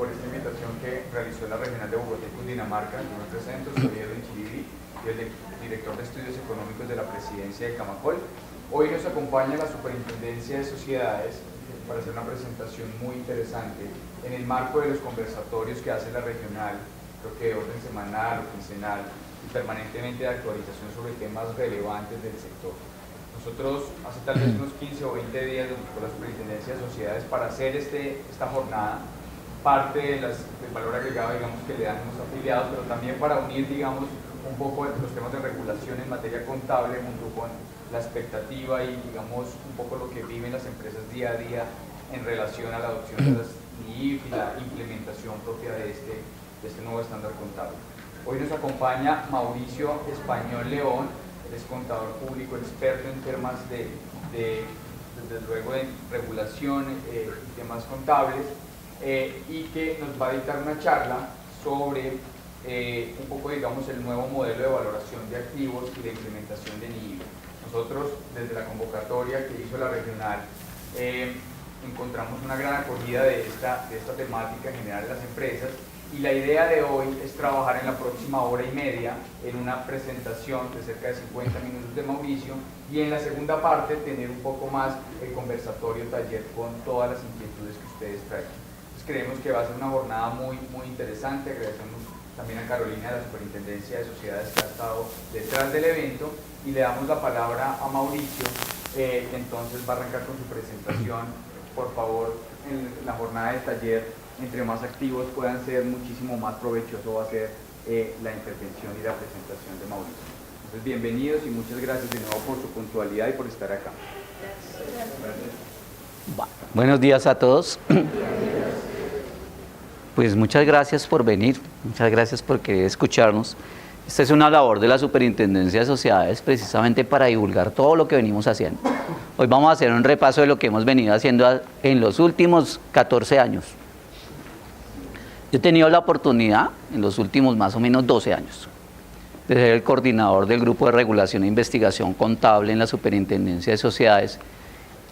por esta invitación que realizó la Regional de Bogotá y Cundinamarca. Yo me presento, soy Edwin Chiribí, el director de Estudios Económicos de la Presidencia de Camacol. Hoy nos acompaña la Superintendencia de Sociedades para hacer una presentación muy interesante en el marco de los conversatorios que hace la Regional, creo que de orden semanal o quincenal, y permanentemente de actualización sobre temas relevantes del sector. Nosotros hace tal vez unos 15 o 20 días nos buscó la Superintendencia de Sociedades para hacer esta jornada, parte del valor agregado, digamos, que le dan los afiliados, pero también para unir, digamos, un poco los temas de regulación en materia contable junto con la expectativa y, digamos, un poco lo que viven las empresas día a día en relación a la adopción de las NIF y la implementación propia de este nuevo estándar contable. Hoy nos acompaña Mauricio Español León, él es contador público, experto en temas desde luego de regulación y temas contables, y que nos va a dictar una charla sobre un poco, digamos, el nuevo modelo de valoración de activos y de implementación de NIF. Nosotros, desde la convocatoria que hizo la regional, encontramos una gran acogida de esta temática en general de las empresas, y la idea de hoy es trabajar en la próxima hora y media en una presentación de cerca de 50 minutos de Mauricio, y en la segunda parte tener un poco más el conversatorio taller con todas las inquietudes que ustedes traen. Entonces, creemos que va a ser una jornada muy interesante. Agradecemos también a Carolina de la Superintendencia de Sociedades que ha estado detrás del evento, y le damos la palabra a Mauricio, que entonces va a arrancar con su presentación. Por favor, en la jornada de taller, entre más activos puedan ser, muchísimo más provechoso va a ser la intervención y la presentación de Mauricio. Entonces, bienvenidos y muchas gracias de nuevo por su puntualidad y por estar acá. Gracias. Buenos días a todos. Pues muchas gracias por venir, muchas gracias por querer escucharnos. Esta es una labor de la Superintendencia de Sociedades precisamente para divulgar todo lo que venimos haciendo. Hoy vamos a hacer un repaso de lo que hemos venido haciendo en los últimos 14 años. Yo he tenido la oportunidad en los últimos más o menos 12 años de ser el coordinador del Grupo de Regulación e Investigación Contable en la Superintendencia de Sociedades,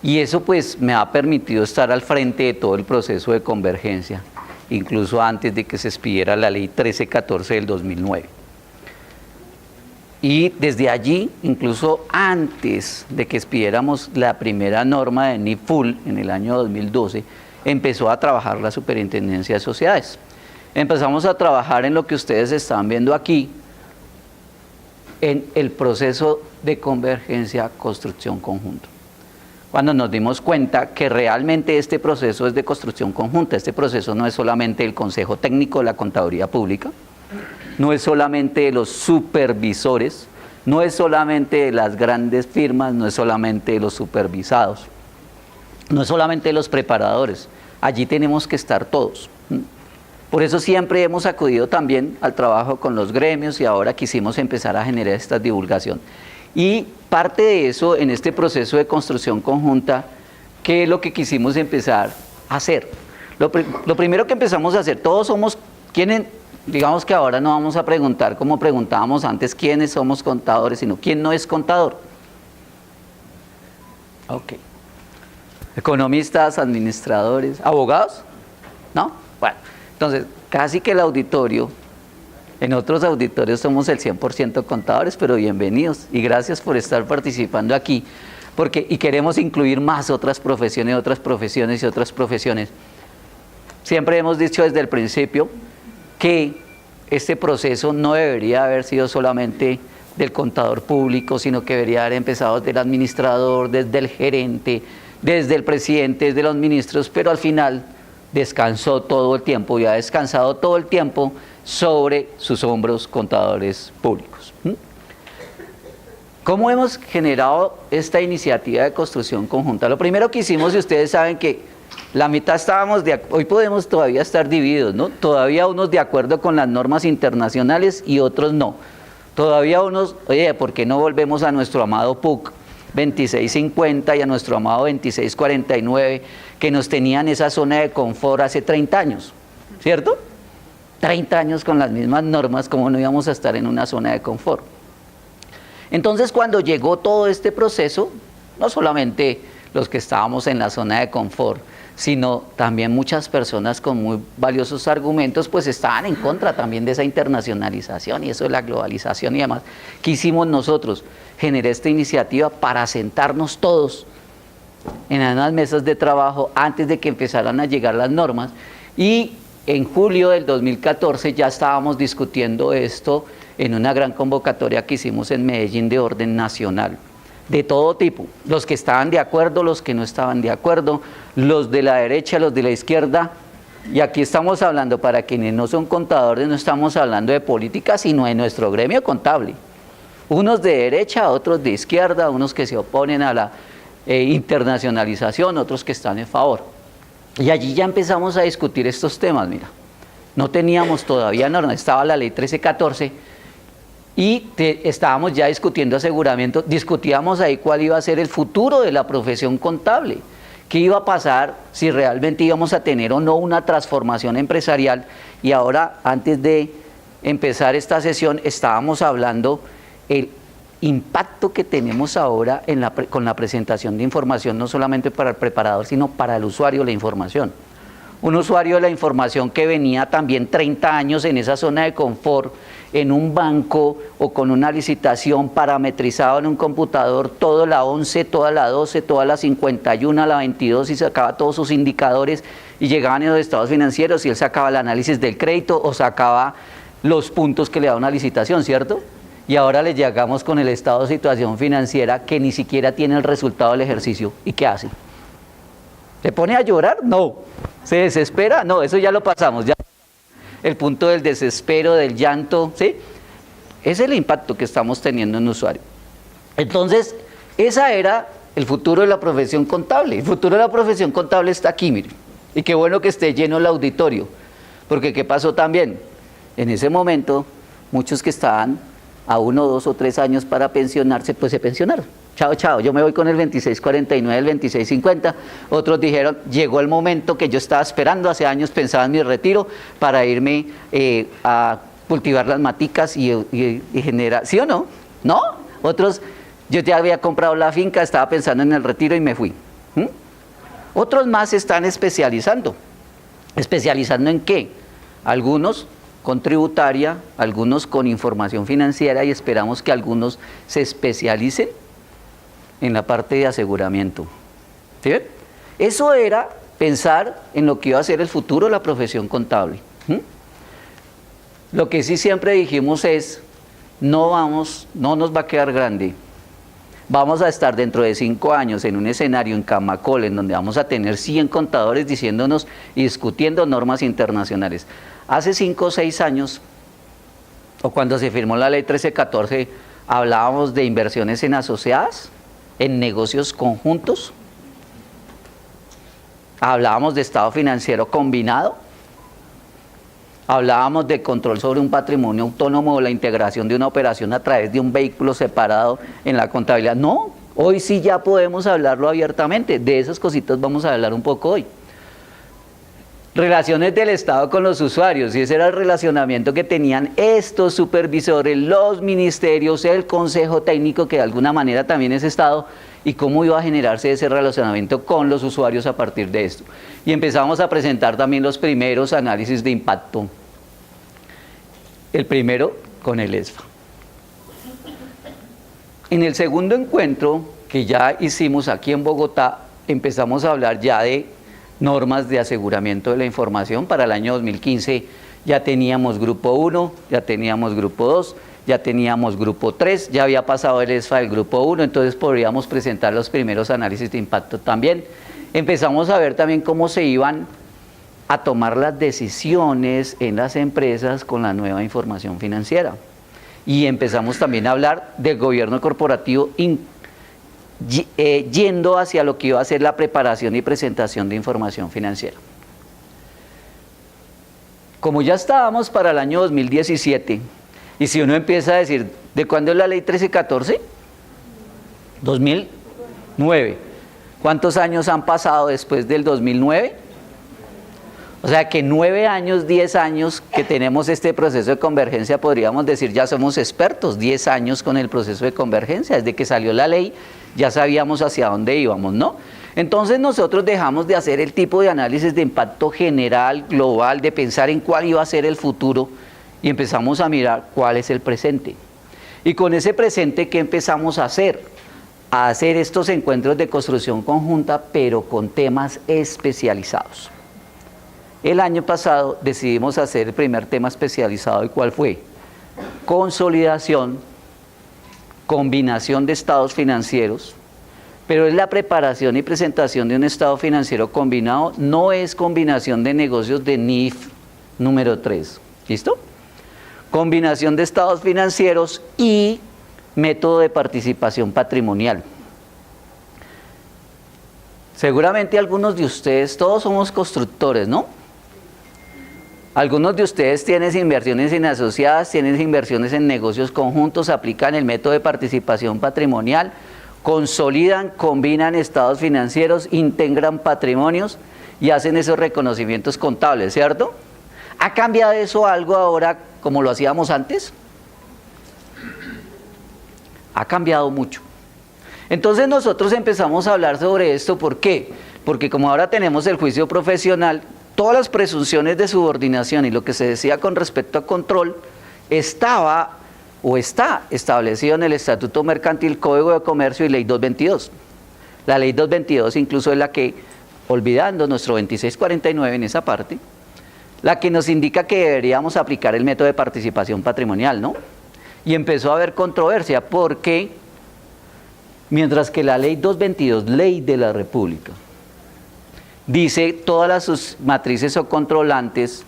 y eso pues me ha permitido estar al frente de todo el proceso de convergencia, incluso antes de que se expidiera la Ley 1314 del 2009. Y desde allí, incluso antes de que expidiéramos la primera norma de NIF Full en el año 2012, empezó a trabajar la Superintendencia de Sociedades. Empezamos a trabajar en lo que ustedes están viendo aquí, en el proceso de convergencia construcción conjunta. Cuando nos dimos cuenta que realmente este proceso es de construcción conjunta, este proceso no es solamente el Consejo Técnico de la Contaduría Pública, no es solamente de los supervisores, no es solamente de las grandes firmas, no es solamente de los supervisados, no es solamente de los preparadores, allí tenemos que estar todos. Por eso siempre hemos acudido también al trabajo con los gremios, y ahora quisimos empezar a generar esta divulgación. Y parte de eso, en este proceso de construcción conjunta, ¿qué es lo que quisimos empezar a hacer? Lo primero que empezamos a hacer, todos somos quienes, digamos que ahora no vamos a preguntar como preguntábamos antes quiénes somos contadores, sino quién no es contador. Ok. Economistas, administradores, abogados, ¿no? Bueno, entonces casi que el auditorio, en otros auditorios somos el 100% contadores, pero bienvenidos y gracias por estar participando aquí, y queremos incluir más otras profesiones y otras profesiones. Siempre hemos dicho desde el principio que este proceso no debería haber sido solamente del contador público, sino que debería haber empezado desde el administrador, desde el gerente, desde el presidente, desde los ministros, pero al final descansó todo el tiempo y ha descansado todo el tiempo sobre sus hombros contadores públicos. ¿Cómo hemos generado esta iniciativa de construcción conjunta? Lo primero que hicimos, y ustedes saben que la mitad estábamos hoy podemos todavía estar divididos, ¿no? Todavía unos de acuerdo con las normas internacionales y otros no. Todavía unos, oye, ¿por qué no volvemos a nuestro amado PUC 2650 y a nuestro amado 2649, que nos tenían esa zona de confort hace 30 años, ¿cierto? 30 años con las mismas normas, ¿cómo no íbamos a estar en una zona de confort? Entonces, cuando llegó todo este proceso, no solamente los que estábamos en la zona de confort, sino también muchas personas con muy valiosos argumentos, pues estaban en contra también de esa internacionalización y eso de la globalización y demás. ¿Qué hicimos nosotros? Generé esta iniciativa para sentarnos todos en unas mesas de trabajo antes de que empezaran a llegar las normas, y en julio del 2014 ya estábamos discutiendo esto en una gran convocatoria que hicimos en Medellín de orden nacional, de todo tipo, los que estaban de acuerdo, los que no estaban de acuerdo, los de la derecha, los de la izquierda, y aquí estamos hablando, para quienes no son contadores, no estamos hablando de política, sino de nuestro gremio contable, unos de derecha, otros de izquierda, unos que se oponen a la internacionalización, otros que están en favor. Y allí ya empezamos a discutir estos temas, mira. No teníamos todavía normas, estaba la ley 1314 y estábamos ya discutiendo aseguramiento, discutíamos ahí cuál iba a ser el futuro de la profesión contable, qué iba a pasar, si realmente íbamos a tener o no una transformación empresarial. Y ahora, antes de empezar esta sesión, estábamos hablando el impacto que tenemos ahora con la presentación de información, no solamente para el preparador, sino para el usuario de la información. Un usuario de la información que venía también 30 años en esa zona de confort, en un banco o con una licitación parametrizado en un computador, toda la 11, toda la 12, toda la 51, la 22, y sacaba todos sus indicadores y llegaban en los estados financieros y él sacaba el análisis del crédito o sacaba los puntos que le da una licitación, ¿cierto? Y ahora le llegamos con el estado de situación financiera que ni siquiera tiene el resultado del ejercicio. ¿Y qué hace? ¿Se pone a llorar? No. ¿Se desespera? No, eso ya lo pasamos. Ya. El punto del desespero, del llanto, ¿sí? Ese es el impacto que estamos teniendo en el usuario. Entonces, ese era el futuro de la profesión contable. El futuro de la profesión contable está aquí, miren. Y qué bueno que esté lleno el auditorio. Porque ¿qué pasó también? En ese momento, muchos que estaban a 1, 2 o 3 años para pensionarse, pues se pensionaron. Chao, chao, yo me voy con el 2649, el 2650. Otros dijeron, llegó el momento que yo estaba esperando, hace años pensaba en mi retiro para irme a cultivar las maticas y generar, ¿sí o no? ¿No? Otros, yo ya había comprado la finca, estaba pensando en el retiro y me fui. Otros más se están especializando. ¿Especializando en qué? Algunos con tributaria, algunos con información financiera, y esperamos que algunos se especialicen en la parte de aseguramiento. ¿Sí ven? Eso era pensar en lo que iba a ser el futuro de la profesión contable. Lo que sí siempre dijimos es, no nos va a quedar grande. Vamos a estar dentro de 5 años en un escenario en Camacol, en donde vamos a tener 100 contadores diciéndonos y discutiendo normas internacionales. Hace 5 o 6 años, o cuando se firmó la ley 1314, hablábamos de inversiones en asociadas, en negocios conjuntos, hablábamos de estado financiero combinado, hablábamos de control sobre un patrimonio autónomo o la integración de una operación a través de un vehículo separado en la contabilidad. No, hoy sí ya podemos hablarlo abiertamente, de esas cositas vamos a hablar un poco hoy. Relaciones del Estado con los usuarios, y ese era el relacionamiento que tenían estos supervisores, los ministerios, el Consejo Técnico, que de alguna manera también es Estado, y cómo iba a generarse ese relacionamiento con los usuarios a partir de esto. Y empezamos a presentar también los primeros análisis de impacto. El primero con el ESFA. En el segundo encuentro que ya hicimos aquí en Bogotá, empezamos a hablar ya de normas de aseguramiento de la información. Para el año 2015 ya teníamos grupo 1, ya teníamos grupo 2, ya teníamos grupo 3, ya había pasado el ESFA del grupo 1, entonces podríamos presentar los primeros análisis de impacto también. Empezamos a ver también cómo se iban a tomar las decisiones en las empresas con la nueva información financiera. Y empezamos también a hablar del gobierno corporativo yendo hacia lo que iba a ser la preparación y presentación de información financiera. Como ya estábamos para el año 2017, y si uno empieza a decir, ¿de cuándo es la ley 1314? 2009. ¿Cuántos años han pasado después del 2009? O sea que 9 años, 10 años que tenemos este proceso de convergencia, podríamos decir ya somos expertos, 10 años con el proceso de convergencia, desde que salió la ley ya sabíamos hacia dónde íbamos, ¿no? Entonces nosotros dejamos de hacer el tipo de análisis de impacto general, global, de pensar en cuál iba a ser el futuro y empezamos a mirar cuál es el presente. Y con ese presente, ¿qué empezamos a hacer? A hacer estos encuentros de construcción conjunta, pero con temas especializados. El año pasado decidimos hacer el primer tema especializado, ¿y cuál fue? Consolidación, combinación de estados financieros, pero es la preparación y presentación de un estado financiero combinado, no es combinación de negocios de NIF número 3. ¿Listo? Combinación de estados financieros y método de participación patrimonial. Seguramente algunos de ustedes, todos somos constructores, ¿no? Algunos de ustedes tienen inversiones en asociadas, tienen inversiones en negocios conjuntos, aplican el método de participación patrimonial, consolidan, combinan estados financieros, integran patrimonios y hacen esos reconocimientos contables, ¿cierto? ¿Ha cambiado eso algo ahora como lo hacíamos antes? Ha cambiado mucho. Entonces nosotros empezamos a hablar sobre esto, ¿por qué? Porque como ahora tenemos el juicio profesional, todas las presunciones de subordinación y lo que se decía con respecto a control estaba o está establecido en el Estatuto Mercantil, Código de Comercio y Ley 222. La Ley 222 incluso es la que, olvidando nuestro 2649 en esa parte, la que nos indica que deberíamos aplicar el método de participación patrimonial, ¿no? Y empezó a haber controversia porque, mientras que la Ley 222, Ley de la República, dice todas las matrices o controlantes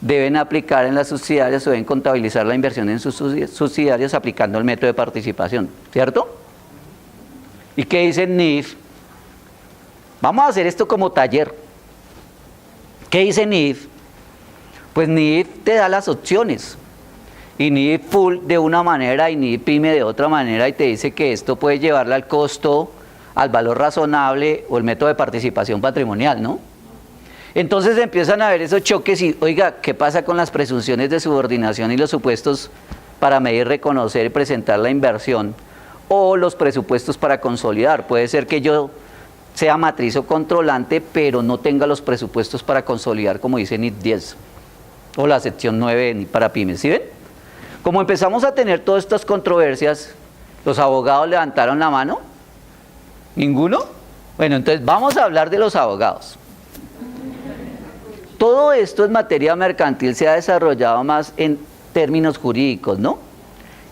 deben aplicar en las subsidiarias o deben contabilizar la inversión en sus subsidiarias aplicando el método de participación, ¿cierto? ¿Y qué dice NIF? Vamos a hacer esto como taller. ¿Qué dice NIF? Pues NIF te da las opciones. Y NIF full de una manera y NIF pyme de otra manera y te dice que esto puede llevarle al costo, al valor razonable o el método de participación patrimonial, ¿no? Entonces empiezan a haber esos choques y, oiga, ¿qué pasa con las presunciones de subordinación y los supuestos para medir, reconocer y presentar la inversión? O los presupuestos para consolidar. Puede ser que yo sea matriz o controlante, pero no tenga los presupuestos para consolidar, como dice NIF 10 o la sección 9 de NIF para pymes, ¿sí ven? Como empezamos a tener todas estas controversias, los abogados levantaron la mano. ¿Ninguno? Bueno, entonces vamos a hablar de los abogados. Todo esto en materia mercantil se ha desarrollado más en términos jurídicos, ¿no?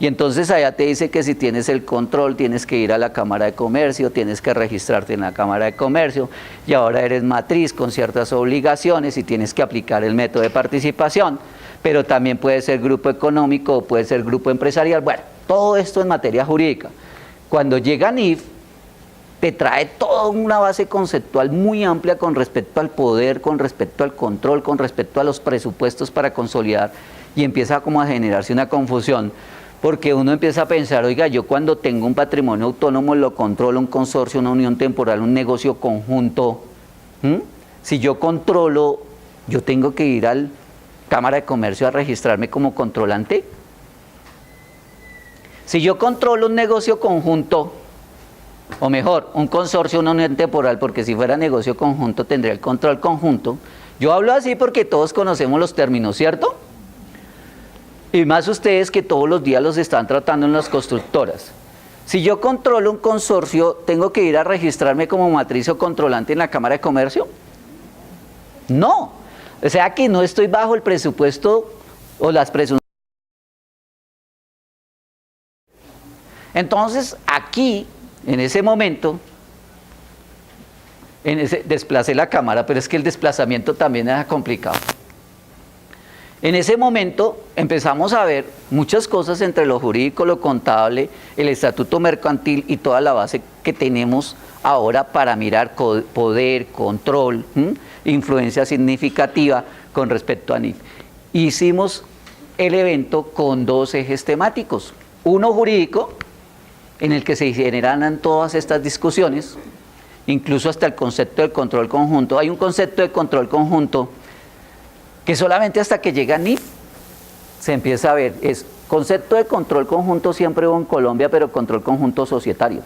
Y entonces allá te dice que si tienes el control tienes que ir a la Cámara de Comercio, tienes que registrarte en la Cámara de Comercio y ahora eres matriz con ciertas obligaciones y tienes que aplicar el método de participación, pero también puede ser grupo económico o puede ser grupo empresarial. Bueno, todo esto en materia jurídica. Cuando llega NIF, te trae toda una base conceptual muy amplia con respecto al poder, con respecto al control, con respecto a los presupuestos para consolidar y empieza como a generarse una confusión porque uno empieza a pensar, oiga, yo cuando tengo un patrimonio autónomo lo controlo, un consorcio, una unión temporal, un negocio conjunto. Si yo controlo, yo tengo que ir a la Cámara de Comercio a registrarme como controlante. Si yo controlo un negocio conjunto, o mejor, un consorcio, una unión temporal, porque si fuera negocio conjunto tendría el control conjunto. Yo hablo así porque todos conocemos los términos, ¿cierto? Y más ustedes que todos los días los están tratando en las constructoras. Si yo controlo un consorcio, ¿tengo que ir a registrarme como matriz o controlante en la Cámara de Comercio? No. O sea que no estoy bajo el presupuesto o las presunciones. Entonces, aquí, en ese momento, desplacé la cámara, pero es que el desplazamiento también era complicado. En ese momento empezamos a ver muchas cosas entre lo jurídico, lo contable, el estatuto mercantil y toda la base que tenemos ahora para mirar poder, control, influencia significativa con respecto a NIF. Hicimos el evento con dos ejes temáticos, uno jurídico, en el que se generan todas estas discusiones, incluso hasta el concepto del control conjunto. Hay un concepto de control conjunto que solamente hasta que llega NIF se empieza a ver. Es concepto de control conjunto siempre hubo en Colombia, pero control conjunto societario.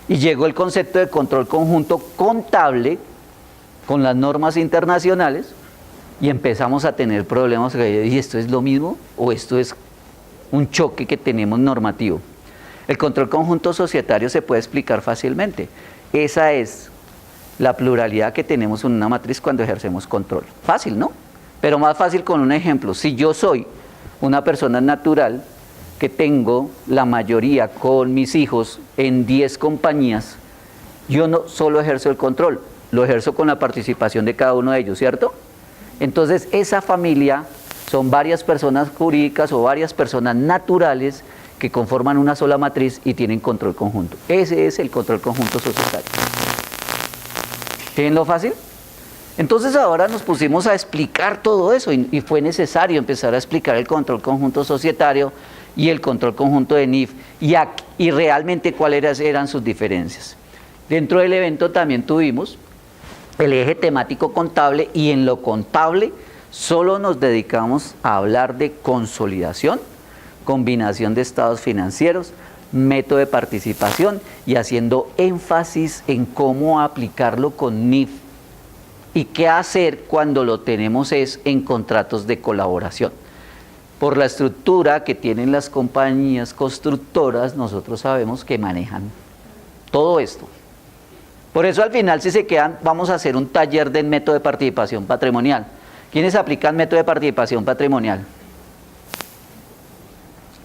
Y llegó el concepto de control conjunto contable con las normas internacionales y empezamos a tener problemas. ¿Y esto es lo mismo o esto es un choque que tenemos normativo? El control conjunto societario se puede explicar fácilmente. Esa es la pluralidad que tenemos en una matriz cuando ejercemos control. Fácil, ¿no? Pero más fácil con un ejemplo. Si yo soy una persona natural que tengo la mayoría con mis hijos en 10 compañías, yo no solo ejerzo el control, lo ejerzo con la participación de cada uno de ellos, ¿cierto? Entonces esa familia son varias personas jurídicas o varias personas naturales que conforman una sola matriz y tienen control conjunto. Ese es el control conjunto societario. ¿Tienen lo fácil? Entonces ahora nos pusimos a explicar todo eso y fue necesario empezar a explicar el control conjunto societario y el control conjunto de NIF y realmente cuáles eran sus diferencias. Dentro del evento también tuvimos el eje temático contable y en lo contable solo nos dedicamos a hablar de consolidación, combinación de estados financieros, método de participación y haciendo énfasis en cómo aplicarlo con NIF y qué hacer cuando lo tenemos es en contratos de colaboración. Por la estructura que tienen las compañías constructoras, nosotros sabemos que manejan todo esto. Por eso al final, si se quedan, vamos a hacer un taller del método de participación patrimonial. ¿Quiénes aplican método de participación patrimonial?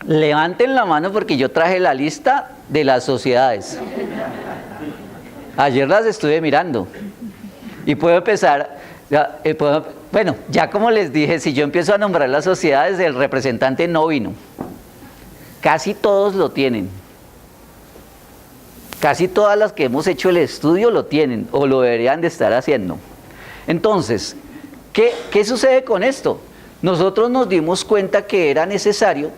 Levanten la mano porque yo traje la lista de las sociedades. Ayer las estuve mirando. Y puedo empezar, bueno, ya como les dije, si yo empiezo a nombrar las sociedades, el representante no vino. Casi todos lo tienen. Casi todas las que hemos hecho el estudio lo tienen o lo deberían de estar haciendo. Entonces, ¿qué sucede con esto? Nosotros nos dimos cuenta que era necesario.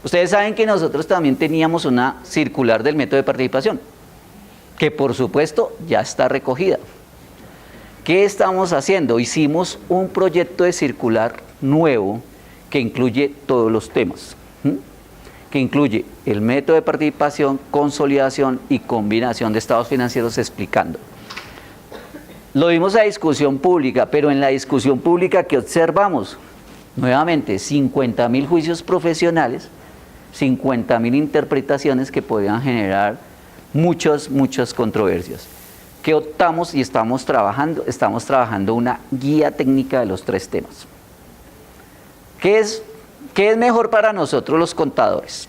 Ustedes saben que nosotros también teníamos una circular del método de participación, que por supuesto ya está recogida. ¿Qué estamos haciendo? Hicimos un proyecto de circular nuevo que incluye todos los temas, que incluye el método de participación, consolidación y combinación de estados financieros explicando. Lo dimos a discusión pública, pero en la discusión pública ¿qué observamos? Nuevamente, 50.000 juicios profesionales, 50.000 interpretaciones que podían generar muchas controversias. ¿Qué optamos y estamos trabajando? Estamos trabajando una guía técnica de los 3 temas. ¿Qué es mejor para nosotros los contadores?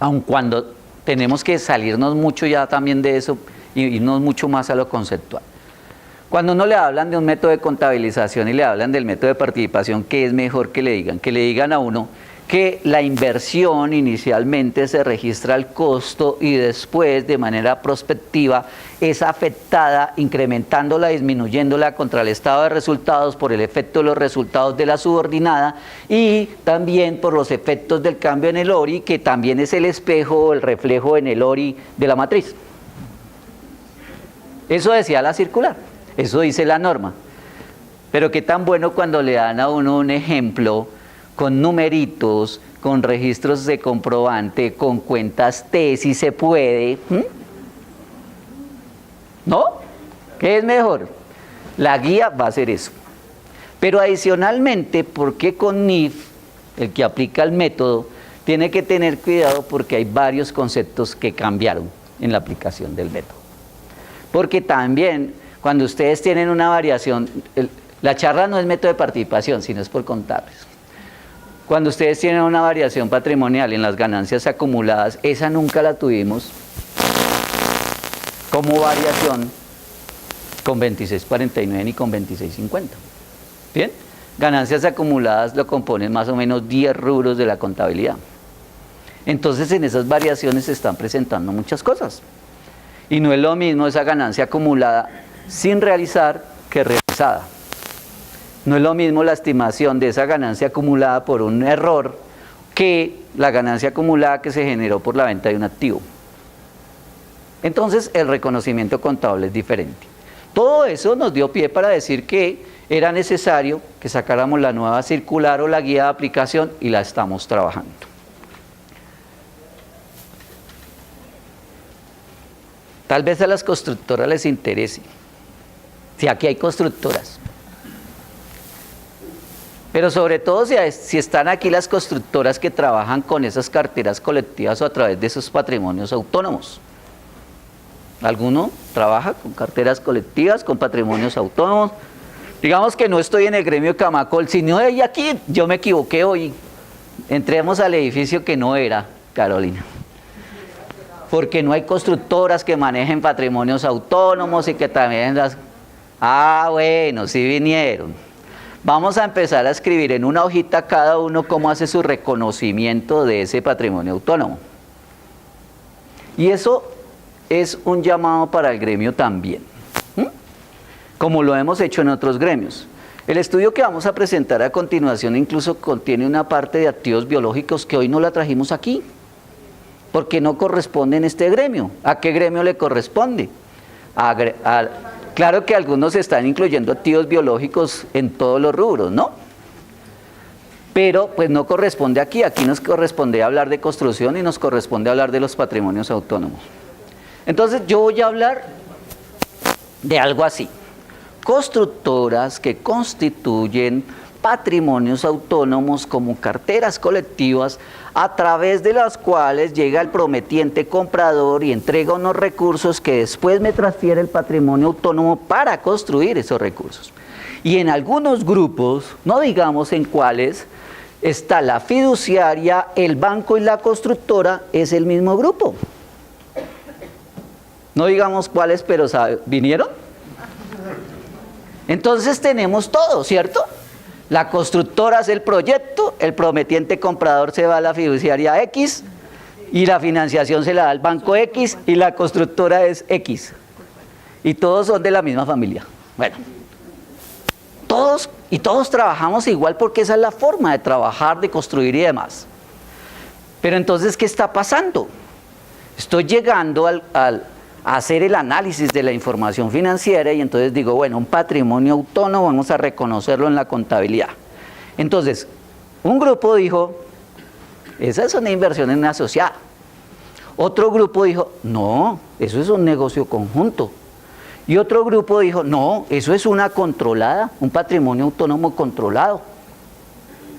Aun cuando tenemos que salirnos mucho ya también de eso y irnos mucho más a lo conceptual. Cuando uno le hablan de un método de contabilización y le hablan del método de participación, ¿qué es mejor que le digan? Que le digan a uno que la inversión inicialmente se registra al costo y después de manera prospectiva es afectada incrementándola, disminuyéndola contra el estado de resultados por el efecto de los resultados de la subordinada y también por los efectos del cambio en el ORI, que también es el espejo o el reflejo en el ORI de la matriz. Eso decía la circular, eso dice la norma. Pero qué tan bueno cuando le dan a uno un ejemplo con numeritos, con registros de comprobante, con cuentas T, si se puede. ¿No? ¿Qué es mejor? La guía va a hacer eso. Pero adicionalmente, ¿por qué con NIF, el que aplica el método, tiene que tener cuidado porque hay varios conceptos que cambiaron en la aplicación del método? Porque también, cuando ustedes tienen una variación, la charla no es método de participación, sino es por contables. Cuando ustedes tienen una variación patrimonial en las ganancias acumuladas, esa nunca la tuvimos como variación con 2649 ni con 2650. ¿Bien? Ganancias acumuladas lo componen más o menos 10 rubros de la contabilidad. Entonces en esas variaciones se están presentando muchas cosas. Y no es lo mismo esa ganancia acumulada sin realizar que realizada. No es lo mismo la estimación de esa ganancia acumulada por un error que la ganancia acumulada que se generó por la venta de un activo. Entonces el reconocimiento contable es diferente. Todo eso nos dio pie para decir que era necesario que sacáramos la nueva circular o la guía de aplicación y la estamos trabajando. Tal vez a las constructoras les interese. Si aquí hay constructoras. Pero sobre todo si están aquí las constructoras que trabajan con esas carteras colectivas o a través de esos patrimonios autónomos. ¿Alguno trabaja con carteras colectivas, con patrimonios autónomos? Digamos que no estoy en el gremio de Camacol, si no hay aquí, yo me equivoqué hoy. Entremos al edificio que no era, Carolina. Porque no hay constructoras que manejen patrimonios autónomos y que también las... Ah, bueno, sí vinieron. Vamos a empezar a escribir en una hojita cada uno cómo hace su reconocimiento de ese patrimonio autónomo. Y eso es un llamado para el gremio también, como lo hemos hecho en otros gremios. El estudio que vamos a presentar a continuación incluso contiene una parte de activos biológicos que hoy no la trajimos aquí, porque no corresponde en este gremio. ¿A qué gremio le corresponde? Claro que algunos están incluyendo activos biológicos en todos los rubros, ¿no? Pero pues no corresponde aquí, aquí nos corresponde hablar de construcción y nos corresponde hablar de los patrimonios autónomos. Entonces yo voy a hablar de algo así: constructoras que constituyen patrimonios autónomos como carteras colectivas a través de las cuales llega el prometiente comprador y entrega unos recursos que después me transfiere el patrimonio autónomo para construir esos recursos. Y en algunos grupos, no digamos en cuáles, está la fiduciaria, el banco y la constructora, es el mismo grupo. No digamos cuáles, pero ¿vinieron? Entonces tenemos todo, ¿cierto? La constructora hace el proyecto, el prometiente comprador se va a la fiduciaria X y la financiación se la da al banco X y la constructora es X. Y todos son de la misma familia. Bueno, todos trabajamos igual porque esa es la forma de trabajar, de construir y demás. Pero entonces, ¿qué está pasando? Estoy llegando a hacer el análisis de la información financiera y entonces digo, bueno, un patrimonio autónomo vamos a reconocerlo en la contabilidad. Entonces, un grupo dijo, esa es una inversión en una asociada. Otro grupo dijo, no, eso es un negocio conjunto. Y otro grupo dijo, no, eso es una controlada, un patrimonio autónomo controlado.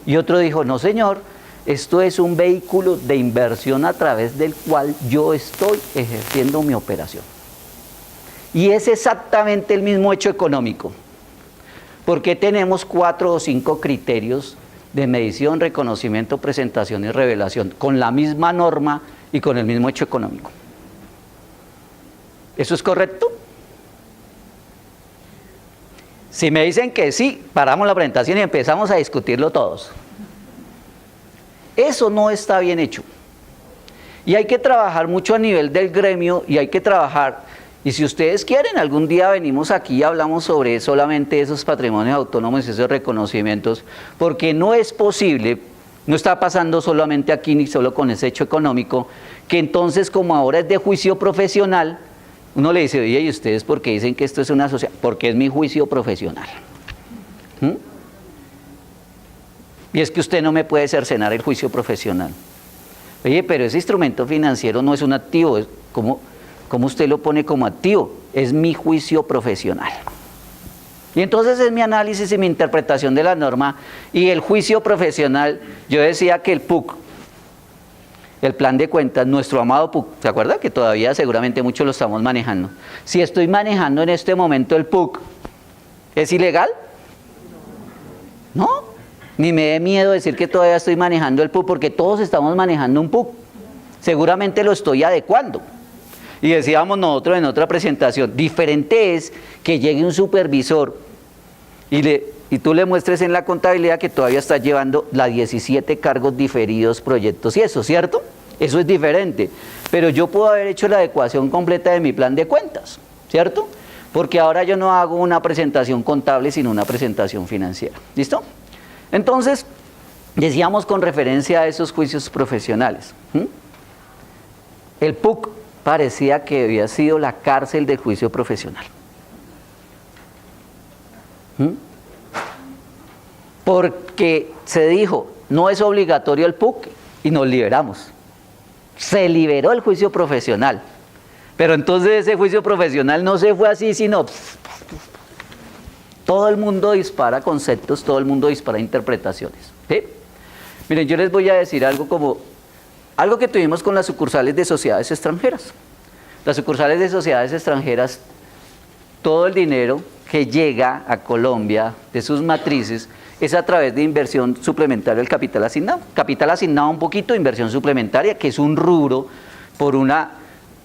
Y otro dijo, no señor, esto es un vehículo de inversión a través del cual yo estoy ejerciendo mi operación. Y es exactamente el mismo hecho económico. Porque tenemos 4 o 5 criterios de medición, reconocimiento, presentación y revelación, con la misma norma y con el mismo hecho económico. ¿Eso es correcto? Si me dicen que sí, paramos la presentación y empezamos a discutirlo todos. Eso no está bien hecho. Y hay que trabajar mucho a nivel del gremio y hay que trabajar. Y si ustedes quieren, algún día venimos aquí y hablamos sobre solamente esos patrimonios autónomos y esos reconocimientos, porque no es posible, no está pasando solamente aquí ni solo con ese hecho económico, que entonces como ahora es de juicio profesional, uno le dice, oye, ¿y ustedes por qué dicen que esto es una sociedad? Porque es mi juicio profesional. Y es que usted no me puede cercenar el juicio profesional. Oye, pero ese instrumento financiero no es un activo, ¿cómo usted lo pone como activo? Es mi juicio profesional. Y entonces es mi análisis y mi interpretación de la norma y el juicio profesional. Yo decía que el PUC, el plan de cuentas, nuestro amado PUC, ¿se acuerda? Que todavía seguramente muchos lo estamos manejando. Si estoy manejando en este momento el PUC, ¿es ilegal? No. Ni me dé miedo decir que todavía estoy manejando el PUC, porque todos estamos manejando un PUC. Seguramente lo estoy adecuando. Y decíamos nosotros en otra presentación, diferente es que llegue un supervisor y tú le muestres en la contabilidad que todavía estás llevando la 17 cargos diferidos, proyectos y eso, ¿cierto? Eso es diferente. Pero yo puedo haber hecho la adecuación completa de mi plan de cuentas, ¿cierto? Porque ahora yo no hago una presentación contable, sino una presentación financiera. ¿Listo? Entonces, decíamos con referencia a esos juicios profesionales. El PUC parecía que había sido la cárcel del juicio profesional. Porque se dijo, no es obligatorio el PUC y nos liberamos. Se liberó el juicio profesional. Pero entonces ese juicio profesional no se fue así, sino todo el mundo dispara conceptos, todo el mundo dispara interpretaciones. ¿Sí? Miren, yo les voy a decir algo que tuvimos con las sucursales de sociedades extranjeras. Las sucursales de sociedades extranjeras, todo el dinero que llega a Colombia de sus matrices es a través de inversión suplementaria del capital asignado. Capital asignado un poquito, inversión suplementaria, que es un rubro por una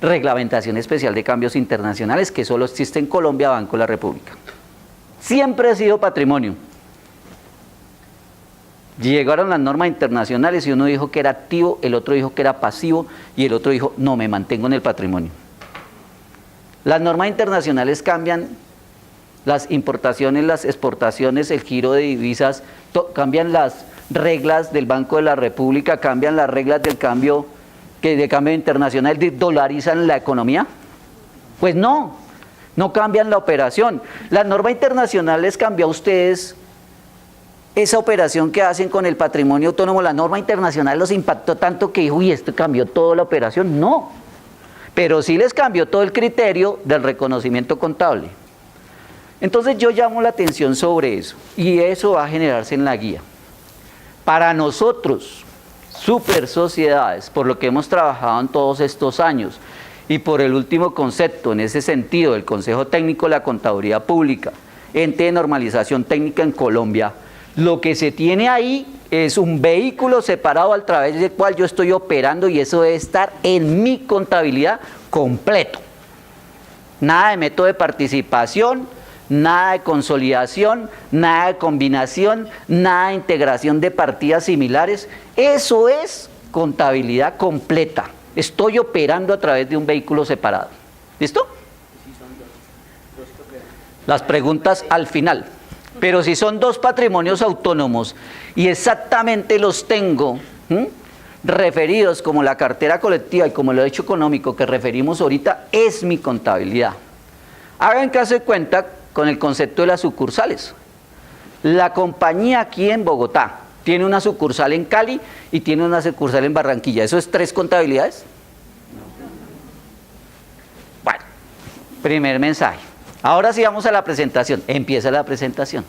reglamentación especial de cambios internacionales que solo existe en Colombia, Banco de la República. Siempre ha sido patrimonio. Llegaron las normas internacionales y uno dijo que era activo, el otro dijo que era pasivo y el otro dijo, no, me mantengo en el patrimonio. Las normas internacionales cambian las importaciones, las exportaciones, el giro de divisas, cambian las reglas del Banco de la República, cambian las reglas del cambio, de cambio internacional, dolarizan la economía. Pues no cambian la operación. La norma internacional les cambió a ustedes esa operación que hacen con el patrimonio autónomo. La norma internacional los impactó tanto que dijo, uy, esto cambió toda la operación. No, pero sí les cambió todo el criterio del reconocimiento contable. Entonces yo llamo la atención sobre eso y eso va a generarse en la guía. Para nosotros, super sociedades, por lo que hemos trabajado en todos estos años y por el último concepto en ese sentido del Consejo Técnico de la Contaduría Pública, ente de normalización técnica en Colombia, lo que se tiene ahí es un vehículo separado a través del cual yo estoy operando y eso debe estar en mi contabilidad completo. Nada de método de participación, nada de consolidación, nada de combinación, nada de integración de partidas similares. Eso es contabilidad completa. Estoy operando a través de un vehículo separado. ¿Listo? Las preguntas al final. Pero si son dos patrimonios autónomos y exactamente los tengo referidos como la cartera colectiva y como el hecho económico que referimos ahorita, es mi contabilidad. Hagan caso de cuenta con el concepto de las sucursales. La compañía aquí en Bogotá tiene una sucursal en Cali y tiene una sucursal en Barranquilla. ¿Eso es 3 contabilidades? Bueno, primer mensaje. Ahora sí vamos a la presentación. Empieza la presentación.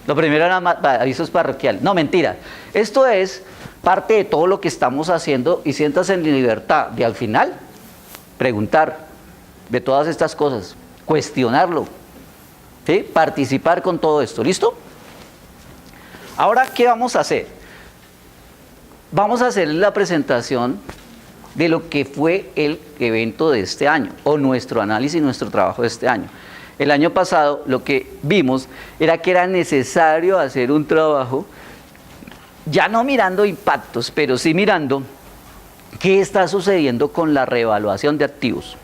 Lo primero eran avisos parroquiales. No, mentira. Esto es parte de todo lo que estamos haciendo y siéntase en libertad de al final preguntar de todas estas cosas, cuestionarlo, ¿sí? Participar con todo esto. ¿Listo? Ahora, ¿qué vamos a hacer? Vamos a hacer la presentación de lo que fue el evento de este año, o nuestro análisis y nuestro trabajo de este año. El año pasado lo que vimos era que era necesario hacer un trabajo, ya no mirando impactos, pero sí mirando qué está sucediendo con la reevaluación de activos.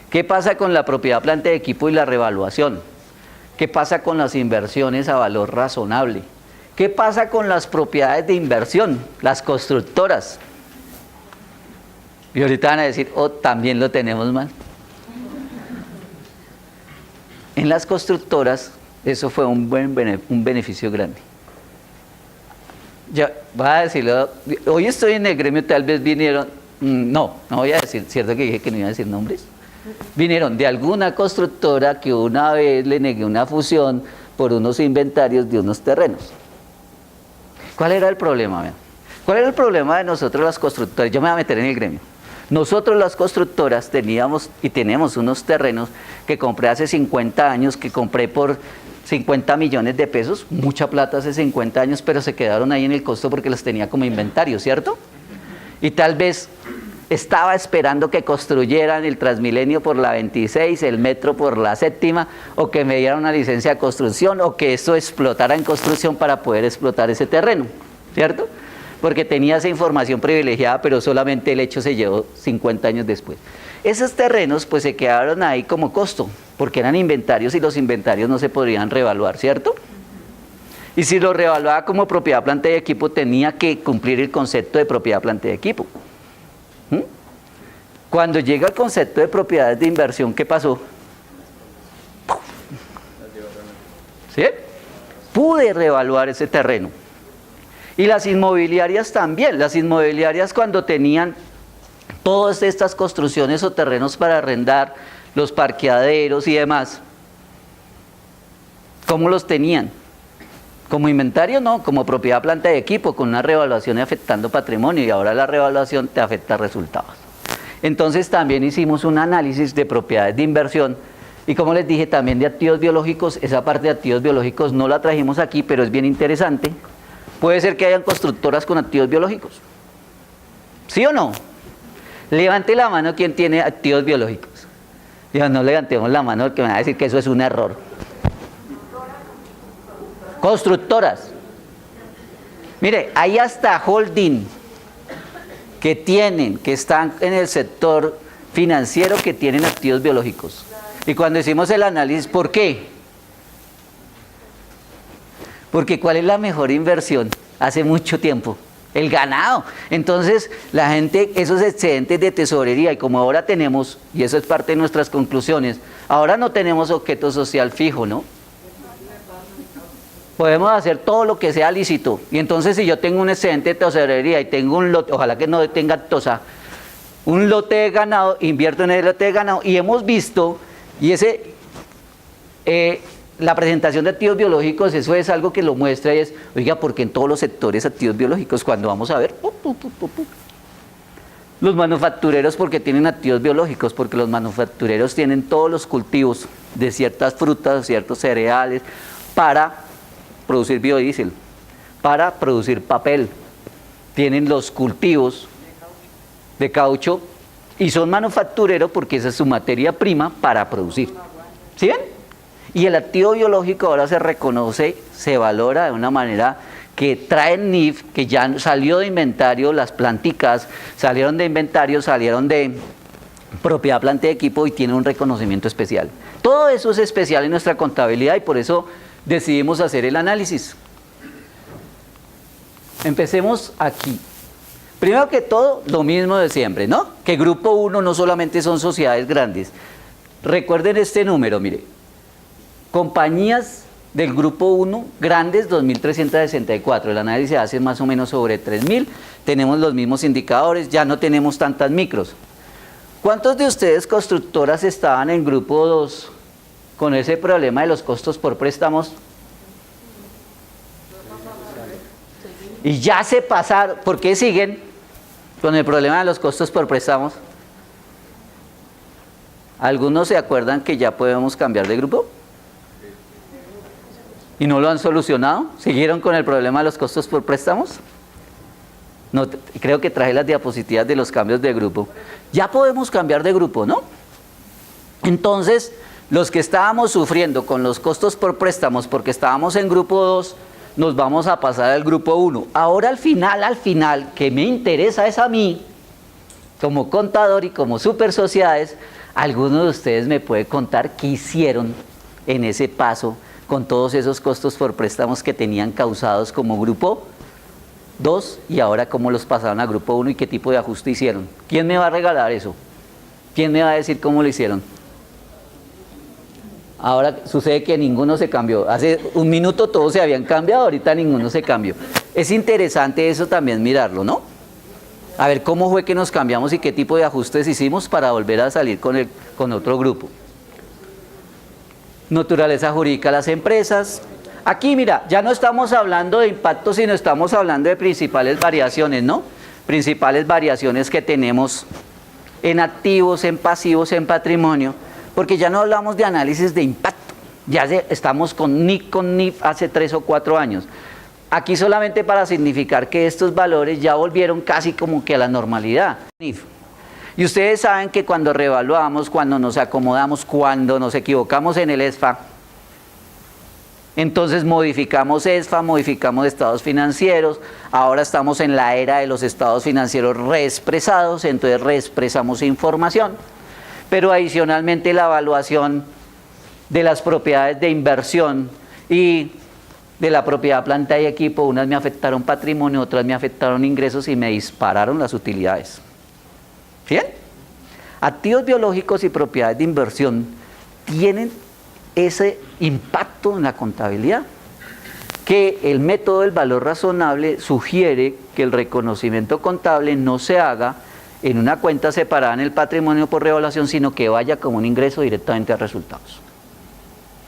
¿Qué pasa con la propiedad, planta de equipo y la reevaluación? ¿Qué pasa con las inversiones a valor razonable? ¿Qué pasa con las propiedades de inversión, las constructoras? Y ahorita van a decir, oh, también lo tenemos mal. En las constructoras, eso fue un beneficio grande. Ya, voy a decirlo, hoy estoy en el gremio, tal vez vinieron, no voy a decir, cierto que dije que no iba a decir nombres. Vinieron de alguna constructora que una vez le negué una fusión por unos inventarios de unos terrenos. ¿Cuál era el problema? ¿Cuál era el problema de nosotros las constructoras? Yo me voy a meter en el gremio. Nosotros las constructoras teníamos y tenemos unos terrenos que compré hace 50 años, que compré por 50 millones de pesos, mucha plata hace 50 años, pero se quedaron ahí en el costo porque los tenía como inventario, ¿cierto? Y tal vez estaba esperando que construyeran el Transmilenio por la 26, el metro por la 7ª, o que me dieran una licencia de construcción, o que esto explotara en construcción para poder explotar ese terreno, ¿cierto? Porque tenía esa información privilegiada, pero solamente el hecho se llevó 50 años después. Esos terrenos pues se quedaron ahí como costo, porque eran inventarios y los inventarios no se podrían reevaluar, ¿cierto? Y si lo reevaluaba como propiedad, planta y equipo, tenía que cumplir el concepto de propiedad, planta y equipo. Cuando llega el concepto de propiedades de inversión, ¿qué pasó? ¿Sí? Pude reevaluar ese terreno. Y las inmobiliarias también. Las inmobiliarias cuando tenían todas estas construcciones o terrenos para arrendar, los parqueaderos y demás, ¿cómo los tenían? Como inventario no, como propiedad, planta y equipo, con una revaluación afectando patrimonio, y ahora la revaluación te afecta resultados. Entonces también hicimos un análisis de propiedades de inversión y, como les dije, también de activos biológicos. Esa parte de activos biológicos no la trajimos aquí, pero es bien interesante. Puede ser que hayan constructoras con activos biológicos. ¿Sí o no? Levante la mano quien tiene activos biológicos. Yo no levantemos la mano porque me va a decir que eso es un error. Constructoras. Mire, hay hasta holding que están en el sector financiero, que tienen activos biológicos. Y cuando hicimos el análisis, ¿por qué? Porque ¿cuál es la mejor inversión? Hace mucho tiempo, el ganado. Entonces, la gente, esos excedentes de tesorería, y como ahora tenemos, y eso es parte de nuestras conclusiones, ahora no tenemos objeto social fijo, ¿no? Podemos hacer todo lo que sea lícito. Y entonces, si yo tengo un excedente de tesorería y tengo un lote, ojalá que no tenga tosa, un lote de ganado, invierto en el lote de ganado, y hemos visto, y la presentación de activos biológicos, eso es algo que lo muestra, y es, oiga, porque en todos los sectores activos biológicos, cuando vamos a ver, los manufactureros, porque tienen activos biológicos, porque los manufactureros tienen todos los cultivos de ciertas frutas, ciertos cereales, para producir biodiesel, para producir papel, tienen los cultivos de caucho y son manufactureros porque esa es su materia prima para producir. ¿Sí ven? Y el activo biológico ahora se reconoce, se valora de una manera que trae NIF, que ya salió de inventario, las planticas salieron de inventario, salieron de propiedad, planta y equipo, y tiene un reconocimiento especial. Todo eso es especial en nuestra contabilidad y por eso decidimos hacer el análisis. Empecemos aquí. Primero que todo, lo mismo de siempre, ¿no? Que Grupo 1 no solamente son sociedades grandes. Recuerden este número, mire. Compañías del Grupo 1, grandes, 2.364. El análisis se hace más o menos sobre 3.000. Tenemos los mismos indicadores, ya no tenemos tantas micros. ¿Cuántos de ustedes, constructoras, estaban en Grupo 2 con ese problema de los costos por préstamos? Y ya se pasaron. ¿Por qué siguen con el problema de los costos por préstamos? ¿Algunos se acuerdan que ya podemos cambiar de grupo? ¿Y no lo han solucionado? ¿Siguieron con el problema de los costos por préstamos? No, creo que traje las diapositivas de los cambios de grupo. Ya podemos cambiar de grupo, ¿no? Entonces, los que estábamos sufriendo con los costos por préstamos porque estábamos en grupo 2, nos vamos a pasar al grupo 1. Ahora al final, que me interesa es a mí, como contador y como super sociedades, alguno de ustedes me puede contar qué hicieron en ese paso con todos esos costos por préstamos que tenían causados como grupo 2 y ahora cómo los pasaron a grupo 1 y qué tipo de ajuste hicieron. ¿Quién me va a regalar eso? ¿Quién me va a decir cómo lo hicieron? Ahora sucede que ninguno se cambió. Hace un minuto todos se habían cambiado, ahorita ninguno se cambió. Es interesante eso también mirarlo, ¿no? A ver cómo fue que nos cambiamos y qué tipo de ajustes hicimos para volver a salir con otro grupo. Naturaleza jurídica de las empresas. Aquí, mira, ya no estamos hablando de impacto, sino estamos hablando de principales variaciones, ¿no? Principales variaciones que tenemos en activos, en pasivos, en patrimonio. Porque ya no hablamos de análisis de impacto, ya estamos con NIF hace 3 o 4 años. Aquí solamente para significar que estos valores ya volvieron casi como que a la normalidad. Y ustedes saben que cuando reevaluamos, cuando nos acomodamos, cuando nos equivocamos en el ESFA, entonces modificamos ESFA, modificamos estados financieros, ahora estamos en la era de los estados financieros reexpresados, entonces reexpresamos información. Pero adicionalmente la evaluación de las propiedades de inversión y de la propiedad, planta y equipo, unas me afectaron patrimonio, otras me afectaron ingresos y me dispararon las utilidades. ¿Bien? Activos biológicos y propiedades de inversión tienen ese impacto en la contabilidad, que el método del valor razonable sugiere que el reconocimiento contable no se haga en una cuenta separada en el patrimonio por revaluación, sino que vaya como un ingreso directamente a resultados.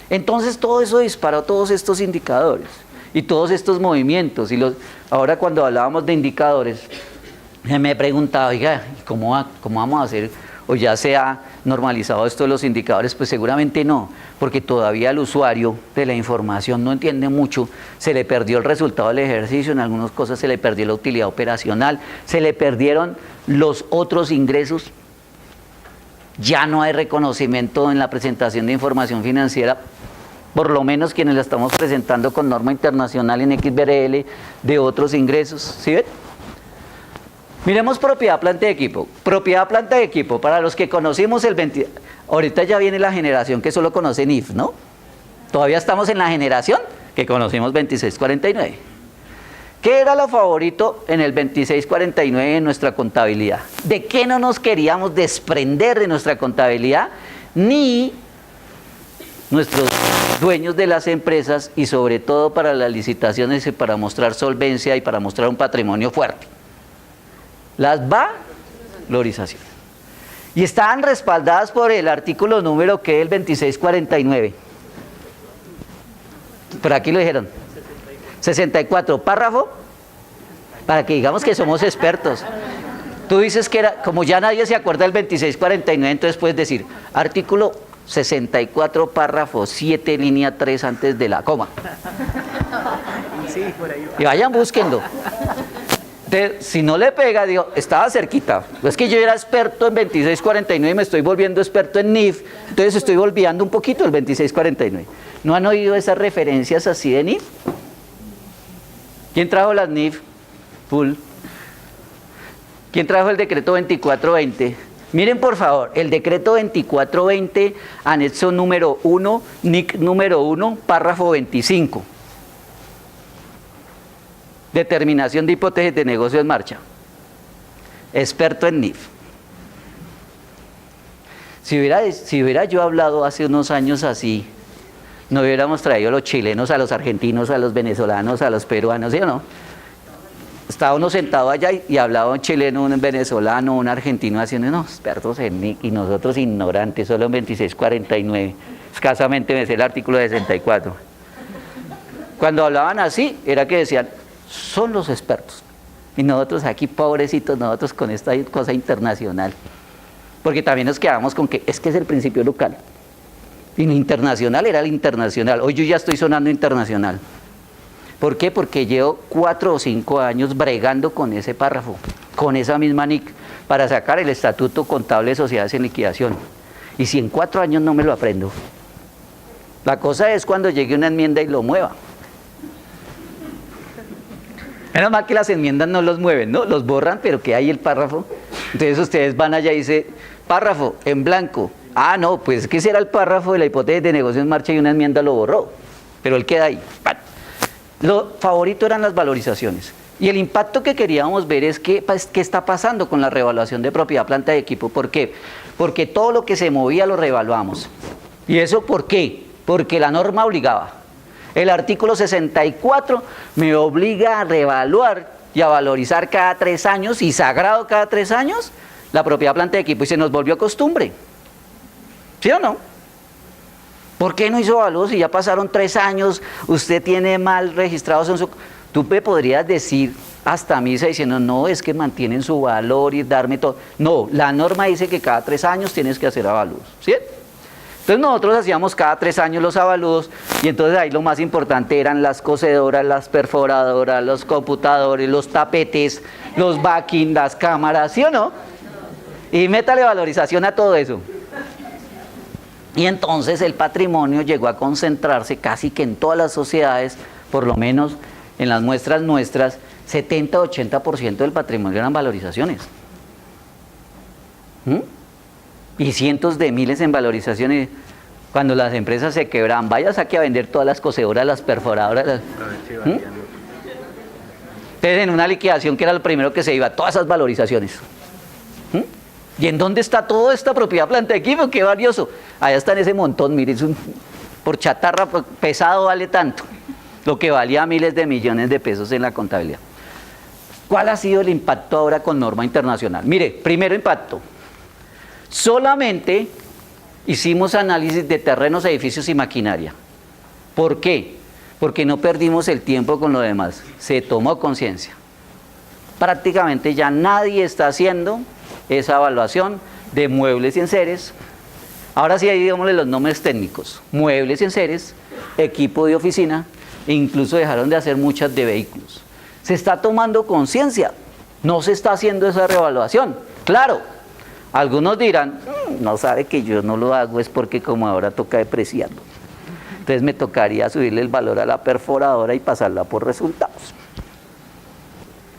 Entonces todo eso disparó todos estos indicadores y todos estos movimientos. Ahora cuando hablábamos de indicadores, me preguntaba, oiga, ¿cómo vamos a hacer? ¿O ya se ha normalizado esto de los indicadores? Pues seguramente no, porque todavía el usuario de la información no entiende mucho, se le perdió el resultado del ejercicio, en algunas cosas se le perdió la utilidad operacional, se le perdieron los otros ingresos, ya no hay reconocimiento en la presentación de información financiera, por lo menos quienes la estamos presentando con norma internacional en XBRL de otros ingresos, ¿sí ven? Miremos propiedad, planta y equipo. Propiedad, planta y equipo, para los que conocimos el 20... Ahorita ya viene la generación que solo conoce NIF, ¿no? Todavía estamos en la generación que conocimos 2649. ¿Qué era lo favorito en el 2649 en nuestra contabilidad? ¿De qué no nos queríamos desprender de nuestra contabilidad? Ni nuestros dueños de las empresas, y sobre todo para las licitaciones y para mostrar solvencia y para mostrar un patrimonio fuerte. Las valorizaciones. Y estaban respaldadas por el artículo número que es el 2649. Por aquí lo dijeron. 64, párrafo, para que digamos que somos expertos. Tú dices que era, como ya nadie se acuerda del 2649, entonces puedes decir, artículo 64, párrafo 7, línea 3 antes de la coma. Y vayan, búsquenlo. Si no le pega, digo, estaba cerquita. Es que yo era experto en 2649 y me estoy volviendo experto en NIF, entonces estoy olvidando un poquito el 2649. ¿No han oído esas referencias así de NIF? ¿Quién trajo las NIF? Full. ¿Quién trajo el decreto 2420? Miren por favor, el decreto 2420, anexo número 1, NIC número 1, párrafo 25. Determinación de hipótesis de negocio en marcha. Experto en NIF. Si hubiera yo hablado hace unos años así, no hubiéramos traído a los chilenos, a los argentinos, a los venezolanos, a los peruanos, ¿sí o no? Estaba uno sentado allá y hablaba un chileno, un venezolano, un argentino haciendo unos expertos en NIC y nosotros ignorantes, solo en 2649. Escasamente me sé el artículo 64. Cuando hablaban así, era que decían, son los expertos. Y nosotros aquí, pobrecitos, nosotros con esta cosa internacional. Porque también nos quedamos con que es el principio local. Y lo internacional era el internacional. Hoy yo ya estoy sonando internacional. ¿Por qué? Porque llevo 4 o 5 años bregando con ese párrafo, con esa misma NIC, para sacar el estatuto contable de sociedades en liquidación. Y si en 4 años no me lo aprendo, la cosa es cuando llegue una enmienda y lo mueva. Menos mal que las enmiendas no los mueven, ¿no? Los borran, pero que hay el párrafo. Entonces ustedes van allá y dicen, párrafo en blanco. Ah, no, pues que ese era el párrafo de la hipótesis de negocio en marcha y una enmienda lo borró. Pero él queda ahí. Lo favorito eran las valorizaciones. Y el impacto que queríamos ver es qué está pasando con la revaluación de propiedad, planta y equipo. ¿Por qué? Porque todo lo que se movía lo revaluamos. ¿Y eso por qué? Porque la norma obligaba. El artículo 64 me obliga a revaluar y a valorizar cada 3 años, y sagrado cada 3 años, la propiedad, planta y equipo, y se nos volvió costumbre. ¿Sí o no? ¿Por qué no hizo valor si ya pasaron 3 años, usted tiene mal registrados en su... Tú me podrías decir hasta misa diciendo, no, es que mantienen su valor y darme todo. No, la norma dice que cada 3 años tienes que hacer avalúos, ¿sí? Entonces nosotros hacíamos cada 3 años los avalúos, y entonces ahí lo más importante eran las cosedoras, las perforadoras, los computadores, los tapetes, los backing, las cámaras, ¿sí o no? Y métale valorización a todo eso. Y entonces el patrimonio llegó a concentrarse casi que en todas las sociedades, por lo menos en las muestras nuestras, 70-80% del patrimonio eran valorizaciones. Y cientos de miles en valorizaciones. Cuando las empresas se quebraban, vayas aquí a vender todas las cosedoras, las perforadoras. Entonces, en una liquidación, que era lo primero que se iba, todas esas valorizaciones. ¿Y en dónde está toda esta propiedad, planta de equipo? ¡Qué valioso! Allá está en ese montón, mire, por chatarra pesado vale tanto, lo que valía miles de millones de pesos en la contabilidad. ¿cuál ha sido el impacto ahora con norma internacional? Mire, primero impacto. Solamente hicimos análisis de terrenos, edificios y maquinaria. ¿Por qué? Porque no perdimos el tiempo con lo demás. Se tomó conciencia. Prácticamente ya nadie está haciendo esa evaluación de muebles y enseres. Ahora sí, ahí digámosle los nombres técnicos. Muebles y enseres, equipo de oficina, e incluso dejaron de hacer muchas de vehículos. Se está tomando conciencia. No se está haciendo esa reevaluación. Claro, algunos dirán, no sabe que yo no lo hago, es porque como ahora toca depreciarlo. Entonces me tocaría subirle el valor a la perforadora y pasarla por resultados.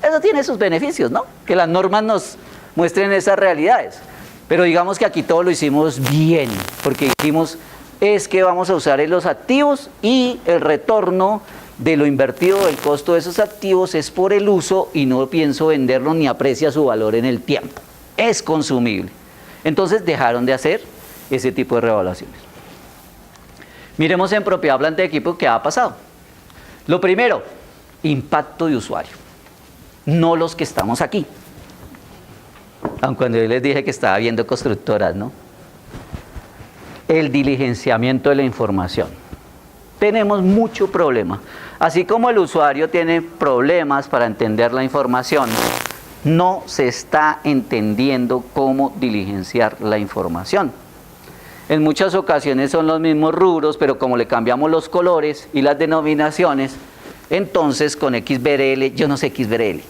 Eso tiene sus beneficios, ¿no? Que las normas nos muestren esas realidades. Pero digamos que aquí todo lo hicimos bien, porque dijimos, es que vamos a usar los activos y el retorno de lo invertido, el costo de esos activos es por el uso y no pienso venderlo ni aprecia su valor en el tiempo. Es consumible. Entonces dejaron de hacer ese tipo de revaluaciones. Miremos en propiedad, planta y equipo qué ha pasado. Lo primero, impacto de usuario. No los que estamos aquí. Aun cuando yo les dije que estaba viendo constructoras, ¿no? El diligenciamiento de la información. Tenemos mucho problema. Así como el usuario tiene problemas para entender la información, no se está entendiendo cómo diligenciar la información. En muchas ocasiones son los mismos rubros, pero como le cambiamos los colores y las denominaciones, entonces con XBRL, yo no sé XBRL,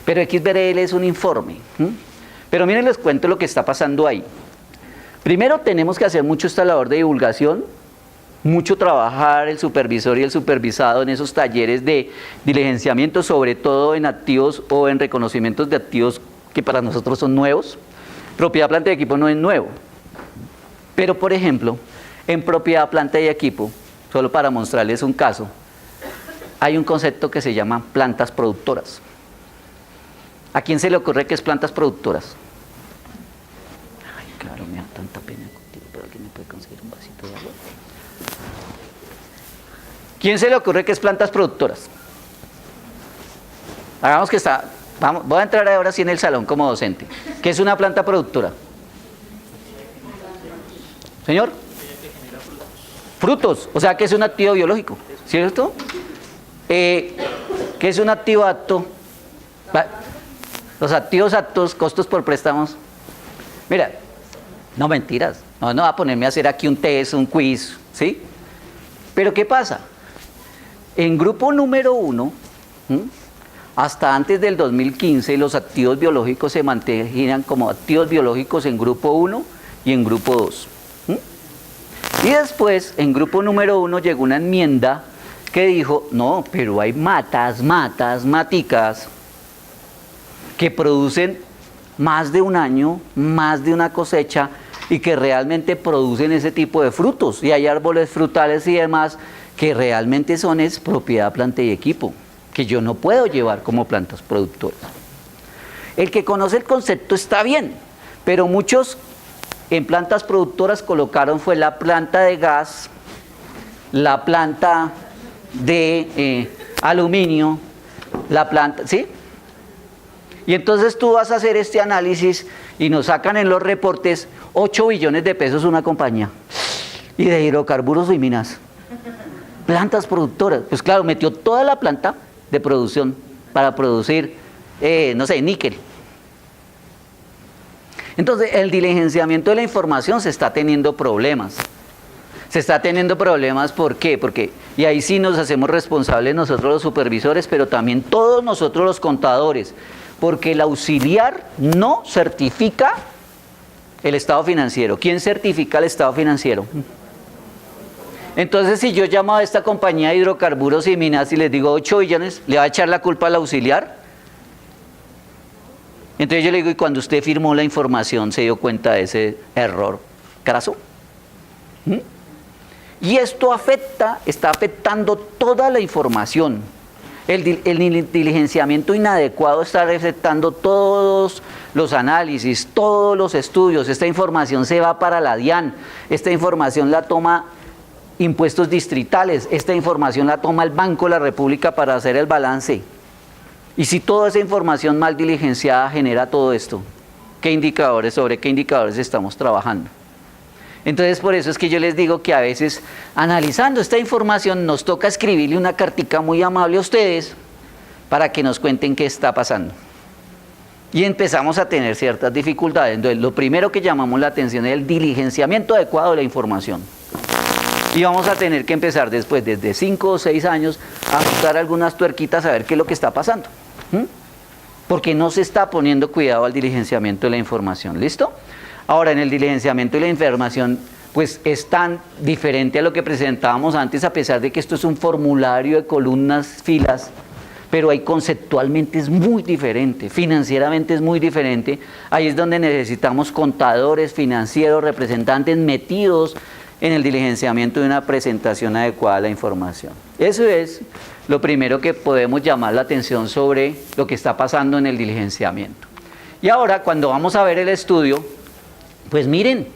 pero XBRL es un informe. Pero miren, les cuento lo que está pasando ahí. Primero tenemos que hacer mucho esta labor de divulgación, mucho trabajar el supervisor y el supervisado en esos talleres de diligenciamiento, sobre todo en activos o en reconocimientos de activos que para nosotros son nuevos. Propiedad, planta y equipo no es nuevo. Pero, por ejemplo, en propiedad, planta y equipo, solo para mostrarles un caso, hay un concepto que se llama plantas productoras. ¿A quién se le ocurre que es plantas productoras? Ay, claro, me da tanta pena contigo, pero ¿alguien me puede conseguir un vasito de agua? ¿Quién se le ocurre que es plantas productoras? Hagamos que está, vamos, voy a entrar ahora sí en el salón como docente. ¿Qué es una planta productora? Señor, frutos, o sea que es un activo biológico, ¿cierto? ¿Qué es un activo apto? Los activos aptos, costos por préstamos. Mira, no mentiras, no va a ponerme a hacer aquí un test, un quiz, ¿sí? Pero ¿qué pasa? En grupo número 1, hasta antes del 2015, los activos biológicos se mantenían como activos biológicos en grupo 1 y en grupo 2. Y después, en grupo número 1 llegó una enmienda que dijo, no, pero hay maticas, que producen más de un año, más de una cosecha, y que realmente producen ese tipo de frutos. Y hay árboles frutales y demás que realmente son propiedad, planta y equipo, que yo no puedo llevar como plantas productoras. El que conoce el concepto está bien, pero muchos en plantas productoras colocaron fue la planta de gas, la planta de aluminio, la planta, ¿sí? Y entonces tú vas a hacer este análisis y nos sacan en los reportes 8 billones de pesos una compañía. Y de hidrocarburos y minas. Plantas productoras. Pues claro, metió toda la planta de producción para producir, no sé, níquel. Entonces, el diligenciamiento de la información se está teniendo problemas. Se está teniendo problemas, ¿por qué? Porque, y ahí sí nos hacemos responsables nosotros los supervisores, pero también todos nosotros los contadores, porque el auxiliar no certifica el estado financiero. ¿Quién certifica el estado financiero? Entonces, si yo llamo a esta compañía de hidrocarburos y minas y les digo 8 billones, ¿le va a echar la culpa al auxiliar? Entonces yo le digo, y cuando usted firmó la información, ¿se dio cuenta de ese error craso? Y esto está afectando toda la información. El diligenciamiento inadecuado está afectando todos los análisis, todos los estudios. Esta información se va para la DIAN, esta información la toma impuestos distritales, esta información la toma el Banco de la República para hacer el balance. Y si toda esa información mal diligenciada genera todo esto, ¿sobre qué indicadores estamos trabajando? Entonces, por eso es que yo les digo que a veces, analizando esta información, nos toca escribirle una cartica muy amable a ustedes para que nos cuenten qué está pasando. Y empezamos a tener ciertas dificultades. Entonces, lo primero que llamamos la atención es el diligenciamiento adecuado de la información. Y vamos a tener que empezar después, desde 5 o 6 años, a ajustar algunas tuerquitas a ver qué es lo que está pasando. Porque no se está poniendo cuidado al diligenciamiento de la información. ¿Listo? Ahora, en el diligenciamiento de la información, pues es tan diferente a lo que presentábamos antes, a pesar de que esto es un formulario de columnas, filas, pero ahí conceptualmente es muy diferente, financieramente es muy diferente. Ahí es donde necesitamos contadores, financieros, representantes metidos en el diligenciamiento de una presentación adecuada de la información. Eso es lo primero que podemos llamar la atención sobre lo que está pasando en el diligenciamiento. Y ahora, cuando vamos a ver el estudio, pues miren,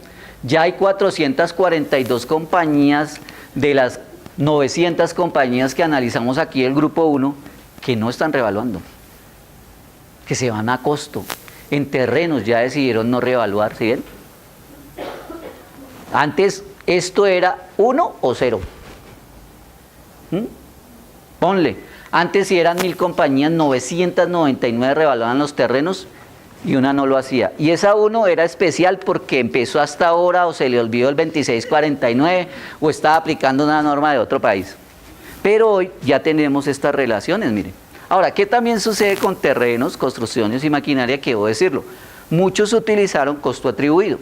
ya hay 442 compañías de las 900 compañías que analizamos aquí del grupo 1 que no están revaluando, que se van a costo. En terrenos ya decidieron no revaluar, ¿sí ven? Antes esto era 1 o 0. Ponle, antes si eran 1000 compañías, 999 revaluaban los terrenos y una no lo hacía. Y esa 1 era especial porque empezó hasta ahora o se le olvidó el 2649 o estaba aplicando una norma de otro país. Pero hoy ya tenemos estas relaciones, miren. Ahora, ¿qué también sucede con terrenos, construcciones y maquinaria? Que debo decirlo, muchos utilizaron costo atribuido,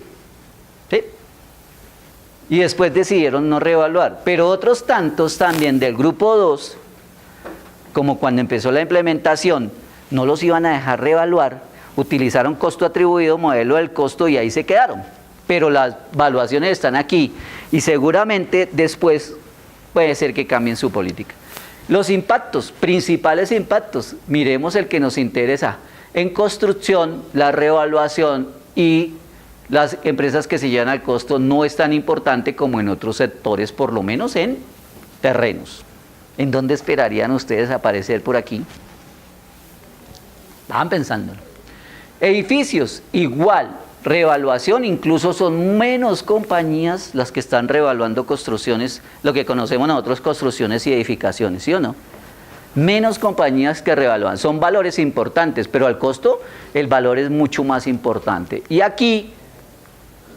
¿sí? Y después decidieron no reevaluar. Pero otros tantos también del grupo 2, como cuando empezó la implementación, no los iban a dejar reevaluar, utilizaron costo atribuido, modelo del costo y ahí se quedaron. Pero las evaluaciones están aquí y seguramente después puede ser que cambien su política. Los impactos, principales impactos, miremos el que nos interesa. En construcción, la reevaluación y las empresas que se llevan al costo no es tan importante como en otros sectores, por lo menos en terrenos. ¿En dónde esperarían ustedes aparecer por aquí? Estaban pensando. Edificios, igual, reevaluación, incluso son menos compañías las que están reevaluando construcciones, lo que conocemos nosotros construcciones y edificaciones, ¿sí o no? Menos compañías que reevalúan, son valores importantes, pero al costo el valor es mucho más importante. Y aquí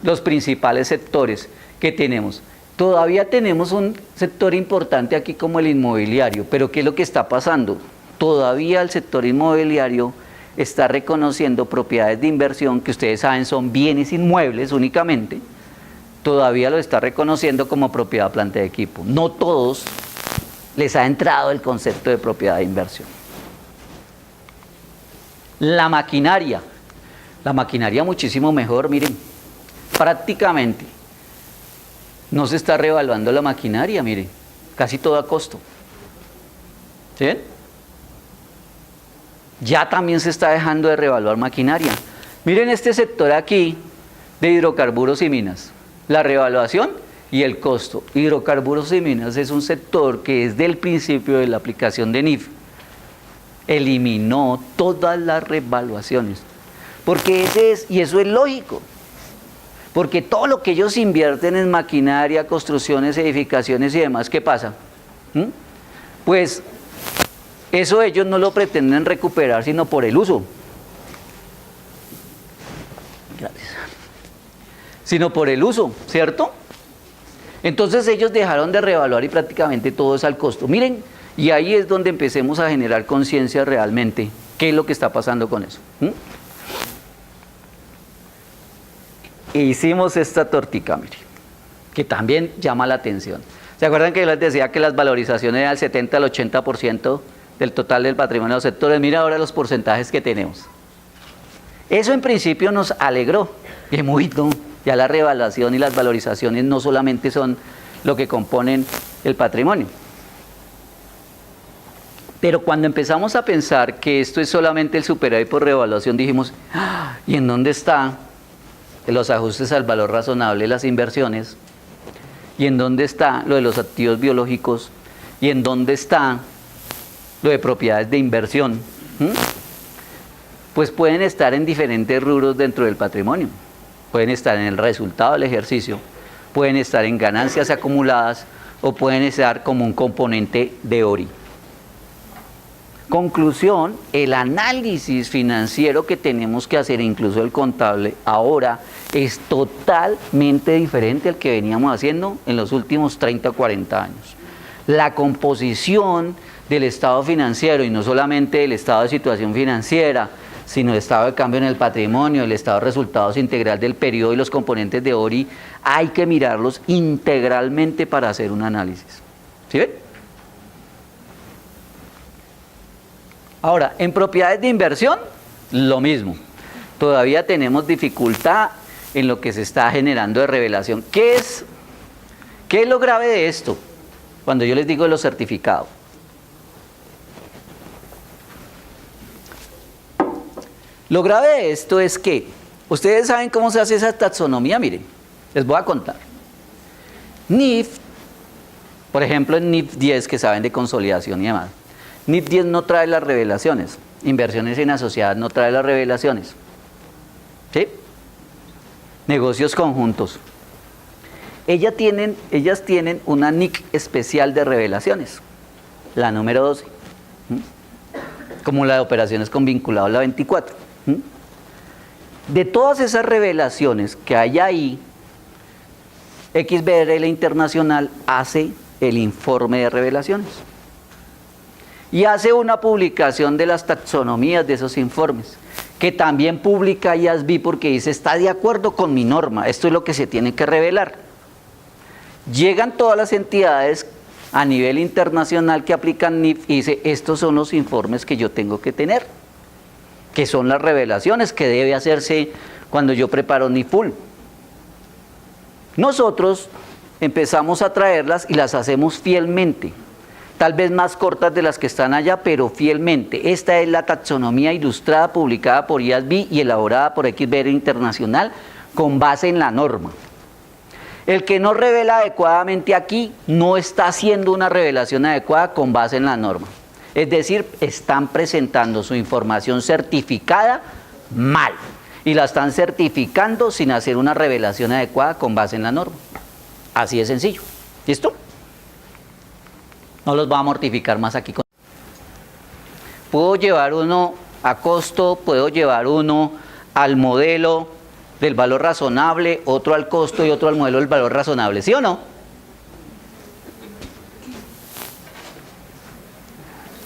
los principales sectores que tenemos. Todavía tenemos un sector importante aquí como el inmobiliario, pero ¿qué es lo que está pasando? Todavía el sector inmobiliario está reconociendo propiedades de inversión que ustedes saben son bienes inmuebles únicamente, todavía lo está reconociendo como propiedad, planta de equipo. No todos les ha entrado el concepto de propiedad de inversión. La maquinaria muchísimo mejor, miren, prácticamente no se está reevaluando la maquinaria, miren, casi todo a costo. ¿Sí ven? Ya también se está dejando de reevaluar maquinaria. Miren este sector aquí de hidrocarburos y minas, la reevaluación y el costo. Hidrocarburos y minas es un sector que desde el principio de la aplicación de NIF eliminó todas las reevaluaciones, porque eso es lógico, porque todo lo que ellos invierten en maquinaria, construcciones, edificaciones y demás, ¿qué pasa? Pues eso ellos no lo pretenden recuperar sino por el uso. Gracias. Sino por el uso, ¿cierto? Entonces ellos dejaron de reevaluar y prácticamente todo es al costo. Miren, y ahí es donde empecemos a generar conciencia realmente. ¿Qué es lo que está pasando con eso? E hicimos esta tortica, miren, que también llama la atención. ¿Se acuerdan que yo les decía que las valorizaciones eran del 70 al 80% del total del patrimonio de los sectores? Mira ahora los porcentajes que tenemos. Eso en principio nos alegró. Y muy no, ya la revaluación y las valorizaciones no solamente son lo que componen el patrimonio. Pero cuando empezamos a pensar que esto es solamente el superávit por revaluación, dijimos, ¿y en dónde está los ajustes al valor razonable de las inversiones? ¿Y en dónde está lo de los activos biológicos? ¿Y en dónde está lo de propiedades de inversión? pues pueden estar en diferentes rubros dentro del patrimonio. Pueden estar en el resultado del ejercicio, pueden estar en ganancias acumuladas o pueden estar como un componente de ORI. Conclusión, el análisis financiero que tenemos que hacer, incluso el contable, ahora es totalmente diferente al que veníamos haciendo en los últimos 30 o 40 años. La composición del estado financiero, y no solamente el estado de situación financiera, sino el estado de cambio en el patrimonio, el estado de resultados integral del periodo y los componentes de ORI, hay que mirarlos integralmente para hacer un análisis. ¿Sí ven? Ahora, en propiedades de inversión, lo mismo. Todavía tenemos dificultad en lo que se está generando de revelación. ¿Qué es lo grave de esto? Cuando yo les digo de los certificados. Lo grave de esto es que, ustedes saben cómo se hace esa taxonomía, miren, les voy a contar. NIF, por ejemplo en NIF 10, que saben de consolidación y demás, NIF 10 no trae las revelaciones, inversiones en asociadas no trae las revelaciones, ¿sí? Negocios conjuntos. Ellas tienen una NIC especial de revelaciones, la número 12, como la de operaciones con vinculado, la 24. De todas esas revelaciones que hay ahí, XBRL Internacional hace el informe de revelaciones y hace una publicación de las taxonomías de esos informes, que también publica IASB porque dice, está de acuerdo con mi norma, esto es lo que se tiene que revelar. Llegan todas las entidades a nivel internacional que aplican NIF y dice, estos son los informes que yo tengo que tener, que son las revelaciones que debe hacerse cuando yo preparo NIF Full. Nosotros empezamos a traerlas y las hacemos fielmente, tal vez más cortas de las que están allá, pero fielmente. Esta es la taxonomía ilustrada publicada por IASB y elaborada por XBR Internacional con base en la norma. El que no revela adecuadamente aquí no está haciendo una revelación adecuada con base en la norma. Es decir, están presentando su información certificada mal y la están certificando sin hacer una revelación adecuada con base en la norma. Así de sencillo. ¿Listo? No los va a mortificar más aquí. Puedo llevar uno a costo, puedo llevar uno al modelo del valor razonable, otro al costo y otro al modelo del valor razonable, ¿sí o no?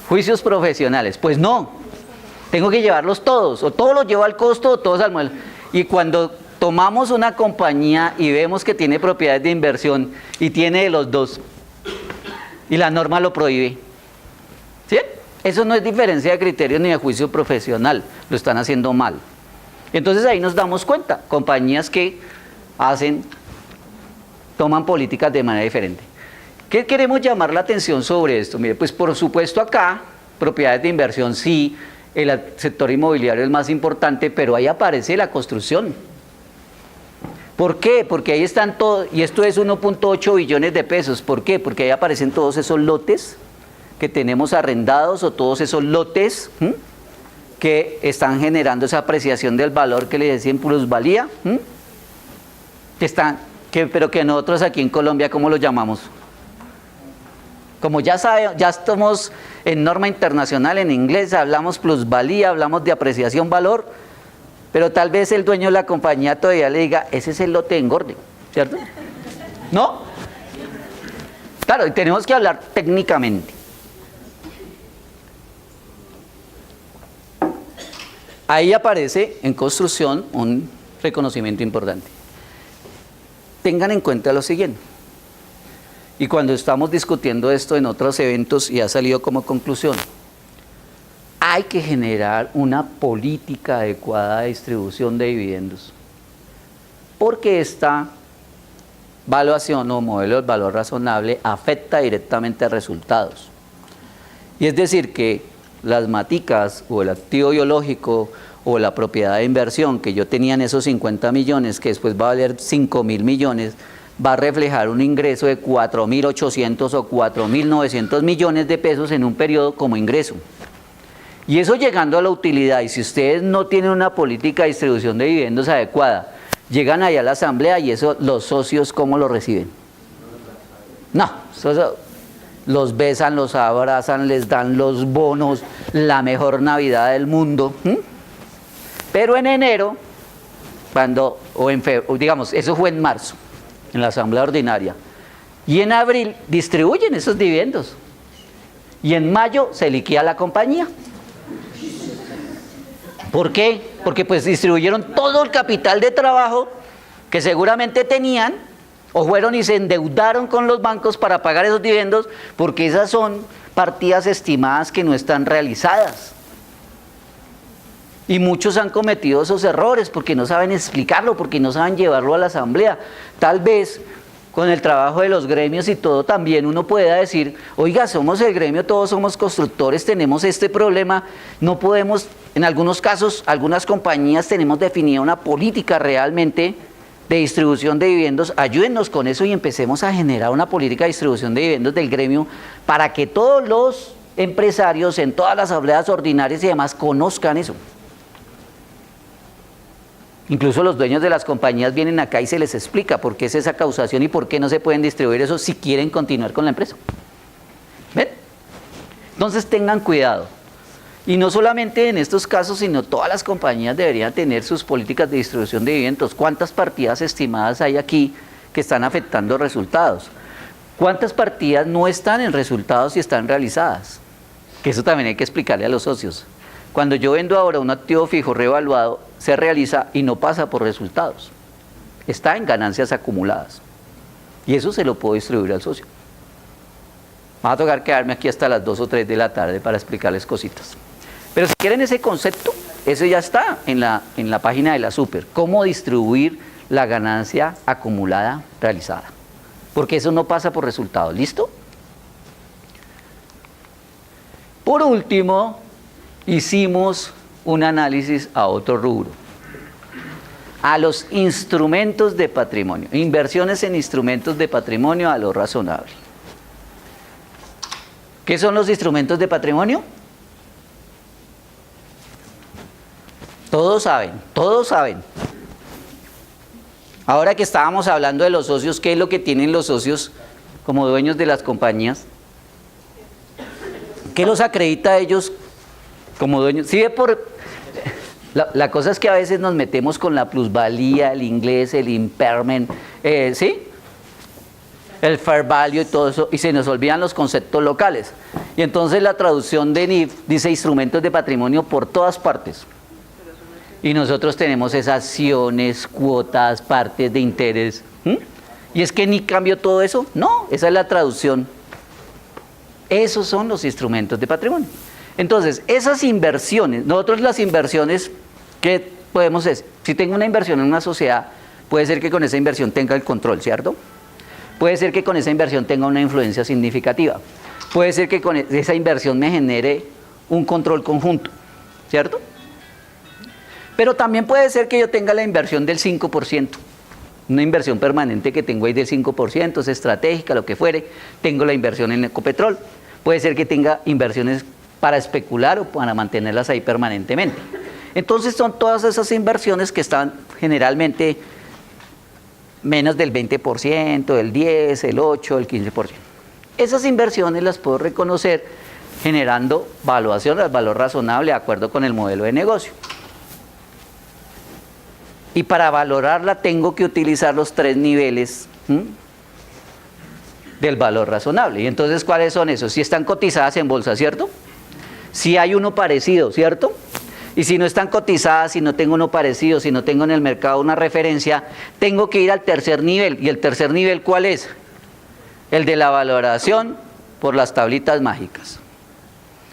Juicios profesionales, pues no, tengo que llevarlos todos, o todos los llevo al costo o todos al modelo. Y cuando tomamos una compañía y vemos que tiene propiedades de inversión y tiene de los dos, y la norma lo prohíbe, ¿sí? Eso no es diferencia de criterio ni de juicio profesional, lo están haciendo mal. Entonces ahí nos damos cuenta, compañías que toman políticas de manera diferente. ¿Qué queremos llamar la atención sobre esto? Mire, pues por supuesto acá, propiedades de inversión sí, el sector inmobiliario es más importante, pero ahí aparece la construcción. ¿Por qué? Porque ahí están todos, y esto es 1.8 billones de pesos. ¿Por qué? Porque ahí aparecen todos esos lotes que tenemos arrendados o todos esos lotes que están generando esa apreciación del valor que le decían plusvalía, pero que nosotros aquí en Colombia, ¿cómo lo llamamos? Como ya saben, ya estamos en norma internacional, en inglés hablamos plusvalía, hablamos de apreciación valor, pero tal vez el dueño de la compañía todavía le diga, ese es el lote de engorde, ¿cierto? ¿No? Claro, y tenemos que hablar técnicamente. Ahí aparece en construcción un reconocimiento importante. Tengan en cuenta lo siguiente. Y cuando estamos discutiendo esto en otros eventos y ha salido como conclusión, hay que generar una política adecuada de distribución de dividendos. Porque esta valuación o modelo del valor razonable afecta directamente a resultados. Y es decir que las maticas o el activo biológico o la propiedad de inversión que yo tenía en esos 50 millones, que después va a valer 5.000 millones, va a reflejar un ingreso de 4.800 o 4.900 millones de pesos en un periodo como ingreso. Y eso llegando a la utilidad, y si ustedes no tienen una política de distribución de dividendos adecuada, llegan allá a la asamblea y eso los socios, ¿cómo lo reciben? No, los besan, los abrazan, les dan los bonos, la mejor Navidad del mundo. Pero en enero, digamos, eso fue en marzo, en la asamblea ordinaria, y en abril distribuyen esos dividendos, y en mayo se liquida la compañía. ¿Por qué? Porque pues distribuyeron todo el capital de trabajo que seguramente tenían, o fueron y se endeudaron con los bancos para pagar esos dividendos, porque esas son partidas estimadas que no están realizadas. Y muchos han cometido esos errores porque no saben explicarlo, porque no saben llevarlo a la asamblea. Tal vez con el trabajo de los gremios y todo también uno pueda decir, oiga, somos el gremio, todos somos constructores, tenemos este problema, no podemos, en algunos casos, algunas compañías tenemos definida una política realmente de distribución de dividendos, ayúdennos con eso y empecemos a generar una política de distribución de dividendos del gremio para que todos los empresarios en todas las asambleas ordinarias y demás conozcan eso. Incluso los dueños de las compañías vienen acá y se les explica por qué es esa causación y por qué no se pueden distribuir eso si quieren continuar con la empresa. ¿Ven? Entonces tengan cuidado. Y no solamente en estos casos, sino todas las compañías deberían tener sus políticas de distribución de dividendos. ¿Cuántas partidas estimadas hay aquí que están afectando resultados? ¿Cuántas partidas no están en resultados y están realizadas? Que eso también hay que explicarle a los socios. Cuando yo vendo ahora un activo fijo revaluado, se realiza y no pasa por resultados. Está en ganancias acumuladas. Y eso se lo puedo distribuir al socio. Me va a tocar quedarme aquí hasta las 2 o 3 de la tarde para explicarles cositas. Pero si quieren ese concepto, eso ya está en la página de la Super. Cómo distribuir la ganancia acumulada realizada. Porque eso no pasa por resultados. ¿Listo? Por último, hicimos un análisis a otro rubro, a los instrumentos de patrimonio, inversiones en instrumentos de patrimonio a lo razonable. ¿Qué son los instrumentos de patrimonio? Todos saben, todos saben. Ahora que estábamos hablando de los socios, ¿qué es lo que tienen los socios como dueños de las compañías? ¿Qué los acredita a ellos como dueños? ¿Sí ve la cosa es que a veces nos metemos con la plusvalía, el inglés, el impairment, ¿sí? El fair value y todo eso, y se nos olvidan los conceptos locales. Y entonces la traducción de NIF dice instrumentos de patrimonio por todas partes. Y nosotros tenemos esas acciones, cuotas, partes de interés. ¿Y es que NIF cambió todo eso? No, esa es la traducción. Esos son los instrumentos de patrimonio. Entonces, esas inversiones, nosotros las inversiones que podemos decir, si tengo una inversión en una sociedad, puede ser que con esa inversión tenga el control, ¿cierto? Puede ser que con esa inversión tenga una influencia significativa. Puede ser que con esa inversión me genere un control conjunto, ¿cierto? Pero también puede ser que yo tenga la inversión del 5%, una inversión permanente que tengo ahí del 5%, es estratégica, lo que fuere. Tengo la inversión en Ecopetrol. Puede ser que tenga inversiones para especular o para mantenerlas ahí permanentemente. Entonces son todas esas inversiones que están generalmente menos del 20%, del 10%, el 8%, el 15%. Esas inversiones las puedo reconocer generando valuación al valor razonable de acuerdo con el modelo de negocio. Y para valorarla tengo que utilizar los 3 niveles del valor razonable. Y entonces, ¿cuáles son esos? Si están cotizadas en bolsa, ¿cierto? Si hay uno parecido, ¿cierto? Y si no están cotizadas, si no tengo uno parecido, si no tengo en el mercado una referencia, tengo que ir al tercer nivel. ¿Y el tercer nivel cuál es? El de la valoración por las tablitas mágicas.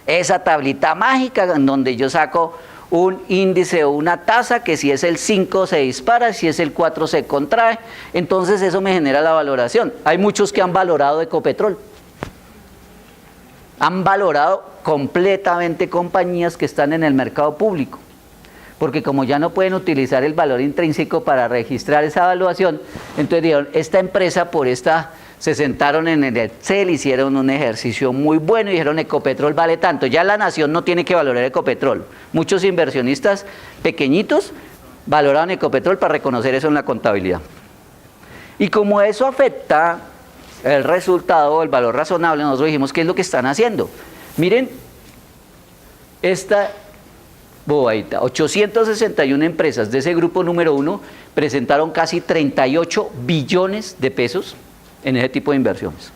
Esa tablita mágica en donde yo saco un índice o una tasa que si es el 5 se dispara, si es el 4 se contrae, entonces eso me genera la valoración. Hay muchos que han valorado Ecopetrol. Han valorado completamente compañías que están en el mercado público, porque como ya no pueden utilizar el valor intrínseco para registrar esa evaluación, entonces dijeron, esta empresa por esta se sentaron en el Excel, hicieron un ejercicio muy bueno y dijeron Ecopetrol vale tanto. Ya la nación no tiene que valorar Ecopetrol. Muchos inversionistas pequeñitos valoraron Ecopetrol para reconocer eso en la contabilidad. Y como eso afecta el resultado, el valor razonable, nosotros dijimos, ¿qué es lo que están haciendo? Miren, esta bobadita, 861 empresas de ese grupo número 1 presentaron casi 38 billones de pesos en ese tipo de inversiones.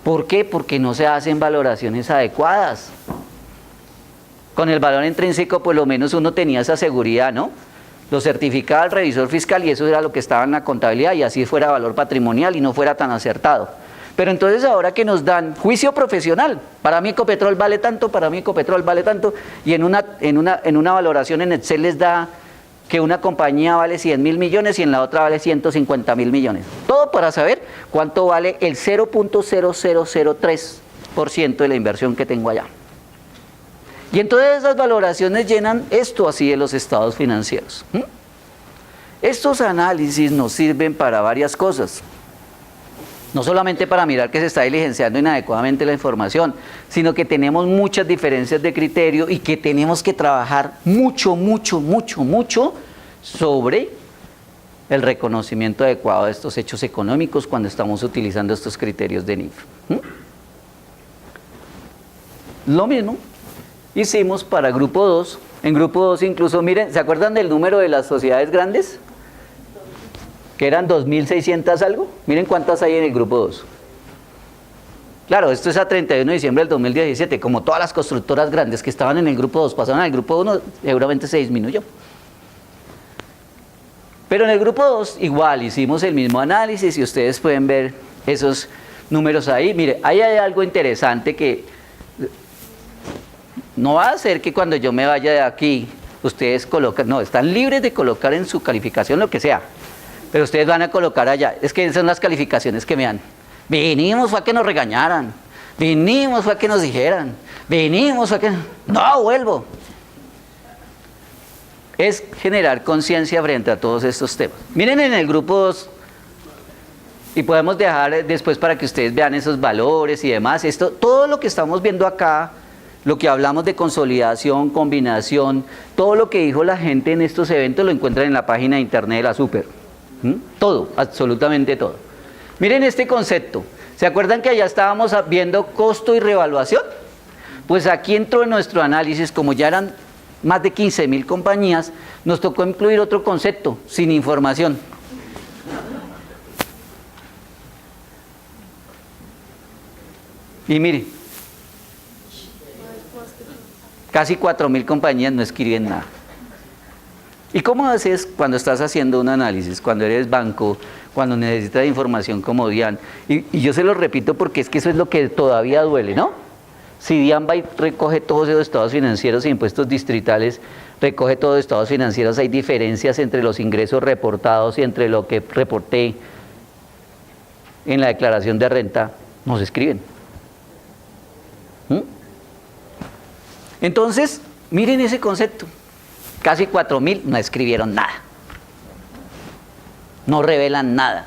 ¿Por qué? Porque no se hacen valoraciones adecuadas. Con el valor intrínseco, por lo menos uno tenía esa seguridad, ¿no? Lo certificaba el revisor fiscal y eso era lo que estaba en la contabilidad y así fuera valor patrimonial y no fuera tan acertado. Pero entonces ahora que nos dan juicio profesional, para mí Ecopetrol vale tanto, para mí Ecopetrol vale tanto, y en una valoración en Excel les da que una compañía vale 100.000 millones y en la otra vale 150.000 millones. Todo para saber cuánto vale el 0.0003% de la inversión que tengo allá. Y entonces esas valoraciones llenan esto así de los estados financieros. Estos análisis nos sirven para varias cosas. No solamente para mirar que se está diligenciando inadecuadamente la información, sino que tenemos muchas diferencias de criterio y que tenemos que trabajar mucho sobre el reconocimiento adecuado de estos hechos económicos cuando estamos utilizando estos criterios de NIF. Lo mismo hicimos para grupo 2. En grupo 2 incluso, miren, ¿se acuerdan del número de las sociedades grandes? Que eran 2.600 algo. Miren cuántas hay en el grupo 2. Claro, esto es a 31 de diciembre del 2017. Como todas las constructoras grandes que estaban en el grupo 2 pasaron al grupo 1, seguramente se disminuyó. Pero en el grupo 2 igual hicimos el mismo análisis y ustedes pueden ver esos números ahí. Mire, ahí hay algo interesante que no va a ser que cuando yo me vaya de aquí ustedes colocan, no, están libres de colocar en su calificación lo que sea. Pero ustedes van a colocar allá, es que son las calificaciones que me dan. Vinimos fue a que nos regañaran, vinimos fue a que nos dijeran, vinimos fue a que... No, vuelvo. Es generar conciencia frente a todos estos temas. Miren en el grupo 2, y podemos dejar después para que ustedes vean esos valores y demás. Esto, todo lo que estamos viendo acá, lo que hablamos de consolidación, combinación, todo lo que dijo la gente en estos eventos lo encuentran en la página de internet de la Super. Todo, absolutamente todo. Miren este concepto. ¿Se acuerdan que allá estábamos viendo costo y revaluación? Pues aquí entró en nuestro análisis, como ya eran más de 15.000 compañías, nos tocó incluir otro concepto, sin información. Y miren, casi 4.000 compañías no escriben nada. ¿Y cómo haces cuando estás haciendo un análisis, cuando eres banco, cuando necesitas información como DIAN? Y yo se lo repito porque es que eso es lo que todavía duele, ¿no? Si DIAN va y recoge todos esos estados financieros e impuestos distritales, recoge todos los estados financieros, hay diferencias entre los ingresos reportados y entre lo que reporté en la declaración de renta, nos escriben. Entonces, miren ese concepto. Casi 4.000 no escribieron nada. No revelan nada.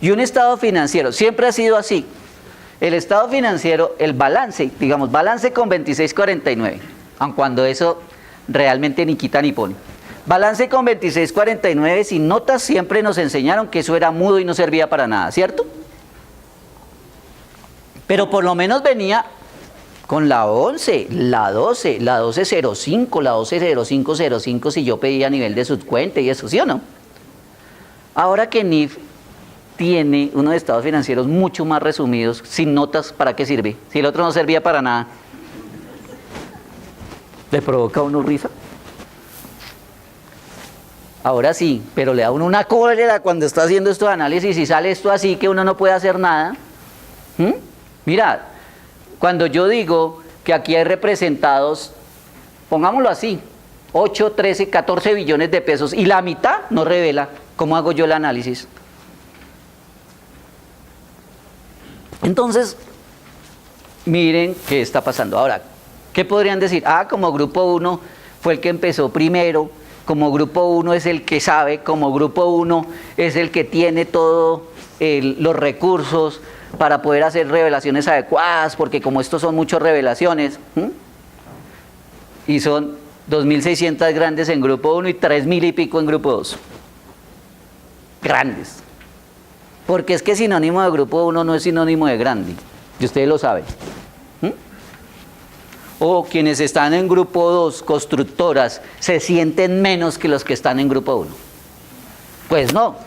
Y un estado financiero, siempre ha sido así. El estado financiero, el balance, digamos, balance con 2649, aun cuando eso realmente ni quita ni pone. Balance con 2649, sin notas, siempre nos enseñaron que eso era mudo y no servía para nada, ¿cierto? Pero por lo menos venía con la 11, la 12, la 1205, la 120505 si yo pedía a nivel de subcuenta y eso, ¿sí o no? Ahora que NIF tiene unos estados financieros mucho más resumidos, sin notas, ¿para qué sirve? Si el otro no servía para nada, ¿le provoca a uno risa? Ahora sí, pero le da a uno una cólera cuando está haciendo estos análisis y sale esto así que uno no puede hacer nada. Mirad, cuando yo digo que aquí hay representados, pongámoslo así, 8, 13, 14 billones de pesos y la mitad no revela, ¿cómo hago yo el análisis? Entonces, miren qué está pasando. Ahora, ¿qué podrían decir? Ah, como grupo 1 fue el que empezó primero como grupo 1 es el que sabe, como grupo 1 es el que tiene todos los recursos para poder hacer revelaciones adecuadas, porque como estos son muchas revelaciones, y son 2.600 grandes en grupo 1 y 3.000 y pico en grupo 2. Grandes. Porque es que sinónimo de grupo 1 no es sinónimo de grande, y ustedes lo saben. O quienes están en grupo 2, constructoras, se sienten menos que los que están en grupo 1. Pues no.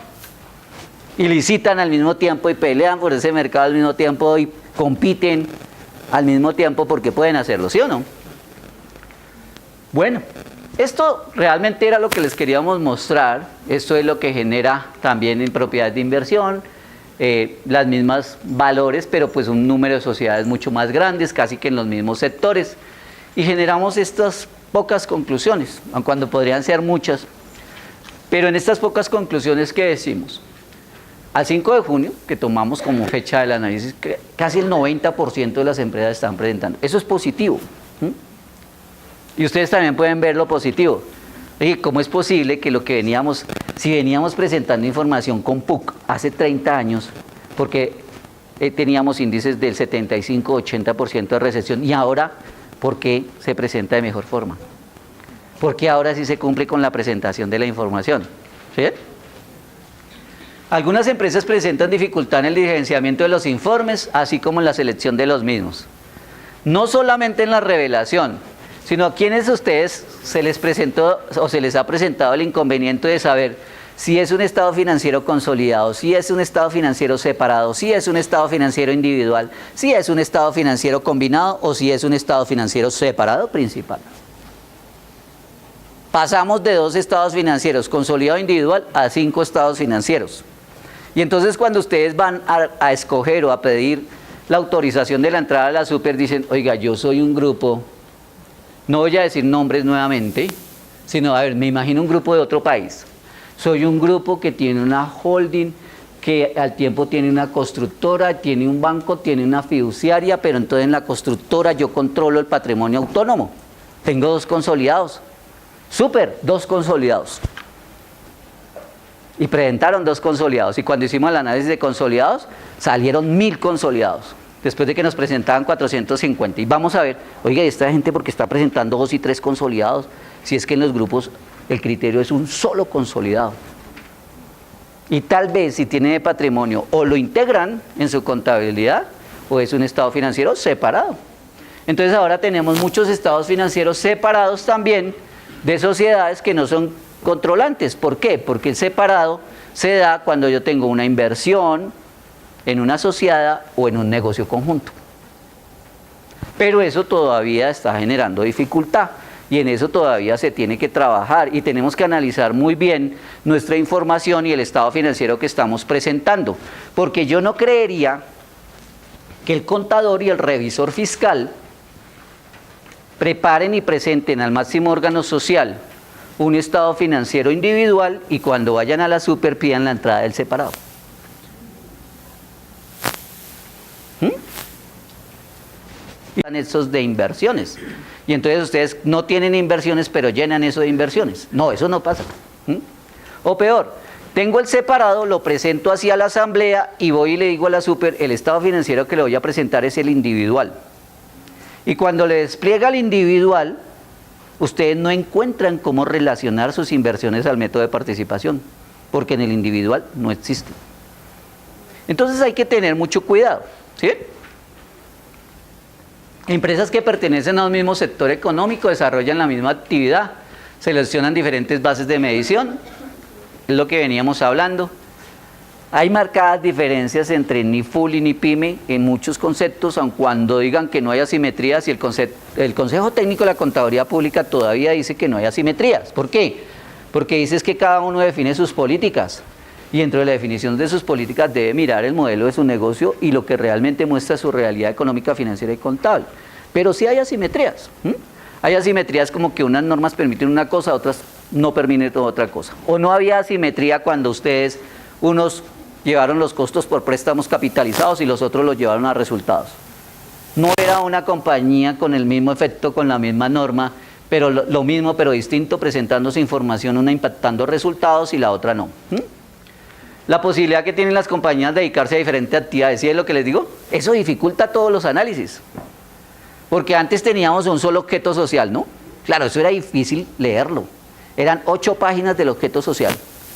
Y licitan al mismo tiempo y pelean por ese mercado al mismo tiempo y compiten al mismo tiempo porque pueden hacerlo, ¿sí o no? Bueno, esto realmente era lo que les queríamos mostrar. Esto es lo que genera también en propiedades de inversión, las mismas valores, pero pues un número de sociedades mucho más grandes, casi que en los mismos sectores. Y generamos estas pocas conclusiones, aun cuando podrían ser muchas. Pero en estas pocas conclusiones, ¿qué decimos? Al 5 de junio, que tomamos como fecha del análisis, casi el 90% de las empresas están presentando. Eso es positivo. Y ustedes también pueden ver lo positivo. Y ¿cómo es posible que lo que veníamos, si veníamos presentando información con PUC hace 30 años, porque teníamos índices del 75-80% de recesión, y ahora, ¿por qué se presenta de mejor forma? Porque ahora sí se cumple con la presentación de la información. ¿Sí? Algunas empresas presentan dificultad en el diligenciamiento de los informes, así como en la selección de los mismos. No solamente en la revelación, sino a quienes a ustedes se les presentó o se les ha presentado el inconveniente de saber si es un estado financiero consolidado, si es un estado financiero separado, si es un estado financiero individual, si es un estado financiero combinado o si es un estado financiero separado principal. Pasamos de 2 estados financieros, consolidado individual, a 5 estados financieros. Y entonces cuando ustedes van a escoger o a pedir la autorización de la entrada a la super, dicen, oiga, yo soy un grupo, no voy a decir nombres nuevamente, sino, a ver, me imagino un grupo de otro país. Soy un grupo que tiene una holding, que al tiempo tiene una constructora, tiene un banco, tiene una fiduciaria, pero entonces en la constructora yo controlo el patrimonio autónomo. Tengo 2 consolidados. Súper, 2 consolidados. Y presentaron 2 consolidados. Y cuando hicimos el análisis de consolidados, salieron 1.000 consolidados. Después de que nos presentaban 450. Y vamos a ver, oiga, esta gente porque está presentando 2 y 3 consolidados, si es que en los grupos el criterio es un solo consolidado. Y tal vez si tiene de patrimonio o lo integran en su contabilidad o es un estado financiero separado. Entonces ahora tenemos muchos estados financieros separados también de sociedades que no son controlantes. ¿Por qué? Porque el separado se da cuando yo tengo una inversión en una asociada o en un negocio conjunto. Pero eso todavía está generando dificultad y en eso todavía se tiene que trabajar y tenemos que analizar muy bien nuestra información y el estado financiero que estamos presentando, porque yo no creería que el contador y el revisor fiscal preparen y presenten al máximo órgano social un estado financiero individual y cuando vayan a la super pidan la entrada del separado. Anexos de inversiones y entonces ustedes no tienen inversiones pero llenan eso de inversiones. No, eso no pasa. O peor, tengo el separado, lo presento así a la asamblea y voy y le digo a la super, el estado financiero que le voy a presentar es el individual. Y cuando le despliega el individual, ustedes no encuentran cómo relacionar sus inversiones al método de participación, porque en el individual no existe. Entonces hay que tener mucho cuidado, ¿sí? Empresas que pertenecen a un mismo sector económico desarrollan la misma actividad, seleccionan diferentes bases de medición, es lo que veníamos hablando. Hay marcadas diferencias entre ni full y ni pyme en muchos conceptos, aun cuando digan que no hay asimetrías y el Consejo Técnico de la Contaduría Pública todavía dice que no hay asimetrías. ¿Por qué? Porque dice que cada uno define sus políticas y dentro de la definición de sus políticas debe mirar el modelo de su negocio y lo que realmente muestra su realidad económica, financiera y contable. Pero sí hay asimetrías. Hay asimetrías como que unas normas permiten una cosa, otras no permiten otra cosa. O no había asimetría cuando unos llevaron los costos por préstamos capitalizados y los otros los llevaron a resultados. No era una compañía con el mismo efecto, con la misma norma, pero lo mismo, pero distinto, presentando su información, una impactando resultados y la otra no. La posibilidad que tienen las compañías de dedicarse a diferentes actividades, ¿sí es lo que les digo? Eso dificulta todos los análisis. Porque antes teníamos un solo objeto social, ¿no? Claro, eso era difícil leerlo. Eran 8 páginas del objeto social,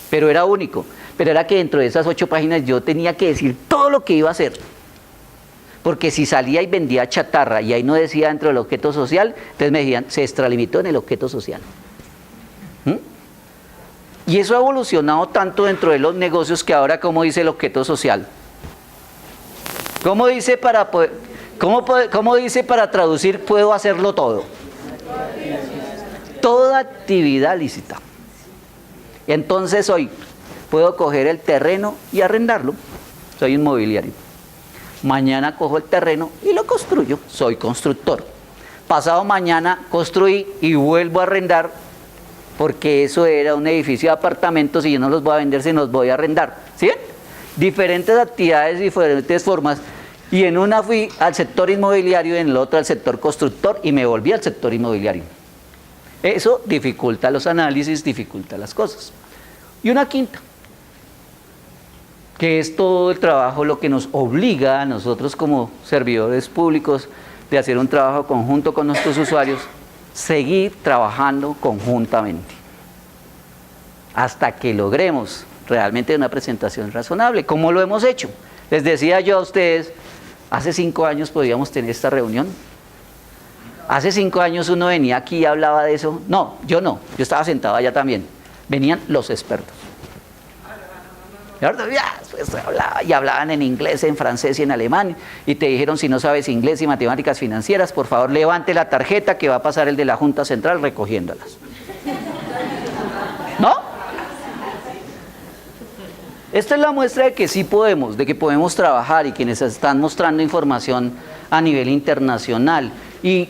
pero era único. Pero era que dentro de esas 8 páginas yo tenía que decir todo lo que iba a hacer. Porque si salía y vendía chatarra y ahí no decía dentro del objeto social, entonces me decían, se extralimitó en el objeto social. Y eso ha evolucionado tanto dentro de los negocios que ahora, ¿cómo dice el objeto social? ¿Cómo dice cómo dice para traducir puedo hacerlo todo? Toda actividad lícita. Entonces hoy puedo coger el terreno y arrendarlo. Soy inmobiliario. Mañana cojo el terreno y lo construyo. Soy constructor. Pasado mañana construí y vuelvo a arrendar, porque eso era un edificio de apartamentos y yo no los voy a vender, sino los voy a arrendar. ¿Sí ven? Diferentes actividades, diferentes formas. Y en una fui al sector inmobiliario y en el otro al sector constructor y me volví al sector inmobiliario. Eso dificulta los análisis, dificulta las cosas. Y una quinta, que es todo el trabajo lo que nos obliga a nosotros como servidores públicos de hacer un trabajo conjunto con nuestros usuarios, seguir trabajando conjuntamente hasta que logremos realmente una presentación razonable, como lo hemos hecho. Les decía yo a ustedes, hace 5 años podíamos tener esta reunión. Hace 5 años uno venía aquí y hablaba de eso. No, yo estaba sentado allá también. Venían los expertos. Y hablaban en inglés, en francés y en alemán, y te dijeron, si no sabes inglés y matemáticas financieras, por favor levante la tarjeta que va a pasar el de la Junta Central recogiéndolas. ¿No? Esta es la muestra de que sí podemos, de que podemos trabajar, y quienes están mostrando información a nivel internacional, y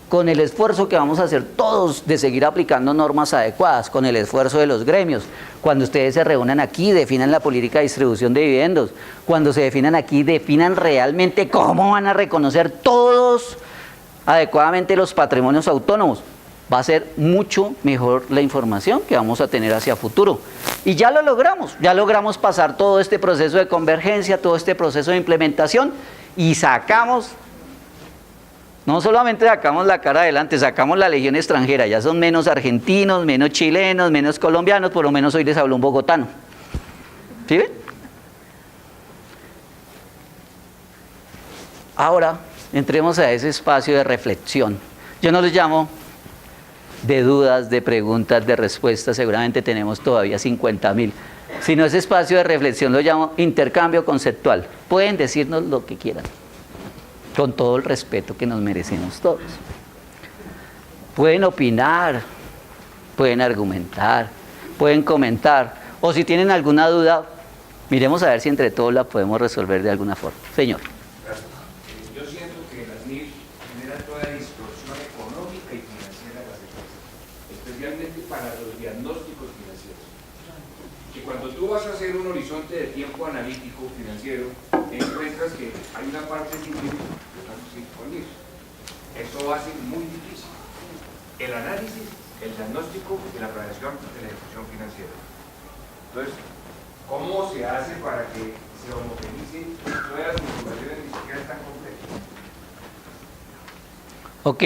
con el esfuerzo que vamos a hacer todos de seguir aplicando normas adecuadas, con el esfuerzo de los gremios. Cuando ustedes se reúnan aquí, definan la política de distribución de dividendos. Cuando se definan aquí, definan realmente cómo van a reconocer todos adecuadamente los patrimonios autónomos. Va a ser mucho mejor la información que vamos a tener hacia futuro. Y ya lo logramos pasar todo este proceso de convergencia, todo este proceso de implementación, y sacamos, no solamente sacamos la cara adelante, sacamos la legión extranjera. Ya son menos argentinos, menos chilenos, menos colombianos, por lo menos hoy les habló un bogotano. ¿Sí ven? Ahora entremos a ese espacio de reflexión. Yo no les llamo de dudas, de preguntas, de respuestas, seguramente tenemos todavía 50.000. Sino ese espacio de reflexión lo llamo intercambio conceptual. Pueden decirnos lo que quieran, con todo el respeto que nos merecemos todos. Pueden opinar, pueden argumentar, pueden comentar, o si tienen alguna duda, miremos a ver si entre todos la podemos resolver de alguna forma. Señor. Gracias. Yo siento que las NIF generan toda distorsión económica y financiera de las empresas, especialmente para los diagnósticos financieros. Que cuando tú vas a hacer un horizonte de tiempo analítico financiero, encuentras que hay una parte científica que está sin unir. Eso hace muy difícil el análisis, el diagnóstico y la planeación de la ejecución financiera. Entonces, ¿cómo se hace para que se homogeneice todas las informaciones ni siquiera tan complejas? Ok,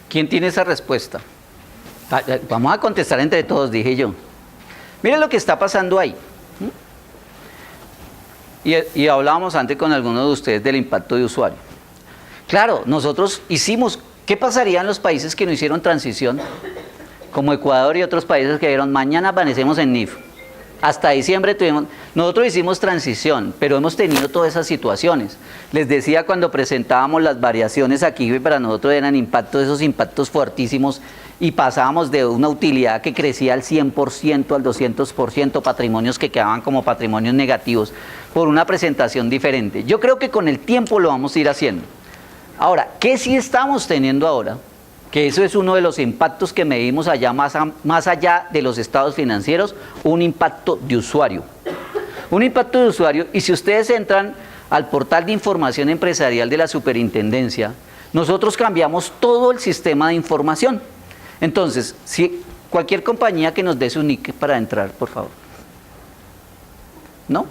¿quién tiene esa respuesta? Vamos a contestar entre todos, dije yo. Miren lo que está pasando ahí. Y hablábamos antes con algunos de ustedes del impacto de usuario. Claro, nosotros hicimos, ¿qué pasaría en los países que no hicieron transición? Como Ecuador y otros países que dijeron, mañana amanecemos en NIF. Hasta diciembre nosotros hicimos transición, pero hemos tenido todas esas situaciones. Les decía cuando presentábamos las variaciones aquí, que para nosotros eran impactos, esos impactos fuertísimos, y pasábamos de una utilidad que crecía al 100%, al 200%, patrimonios que quedaban como patrimonios negativos, por una presentación diferente. Yo creo que con el tiempo lo vamos a ir haciendo. Ahora, ¿qué sí estamos teniendo ahora? Que eso es uno de los impactos que medimos allá más allá de los estados financieros, un impacto de usuario. Un impacto de usuario, y si ustedes entran al portal de información empresarial de la superintendencia, nosotros cambiamos todo el sistema de información. Entonces, si cualquier compañía que nos dé su NIC para entrar, por favor. ¿No?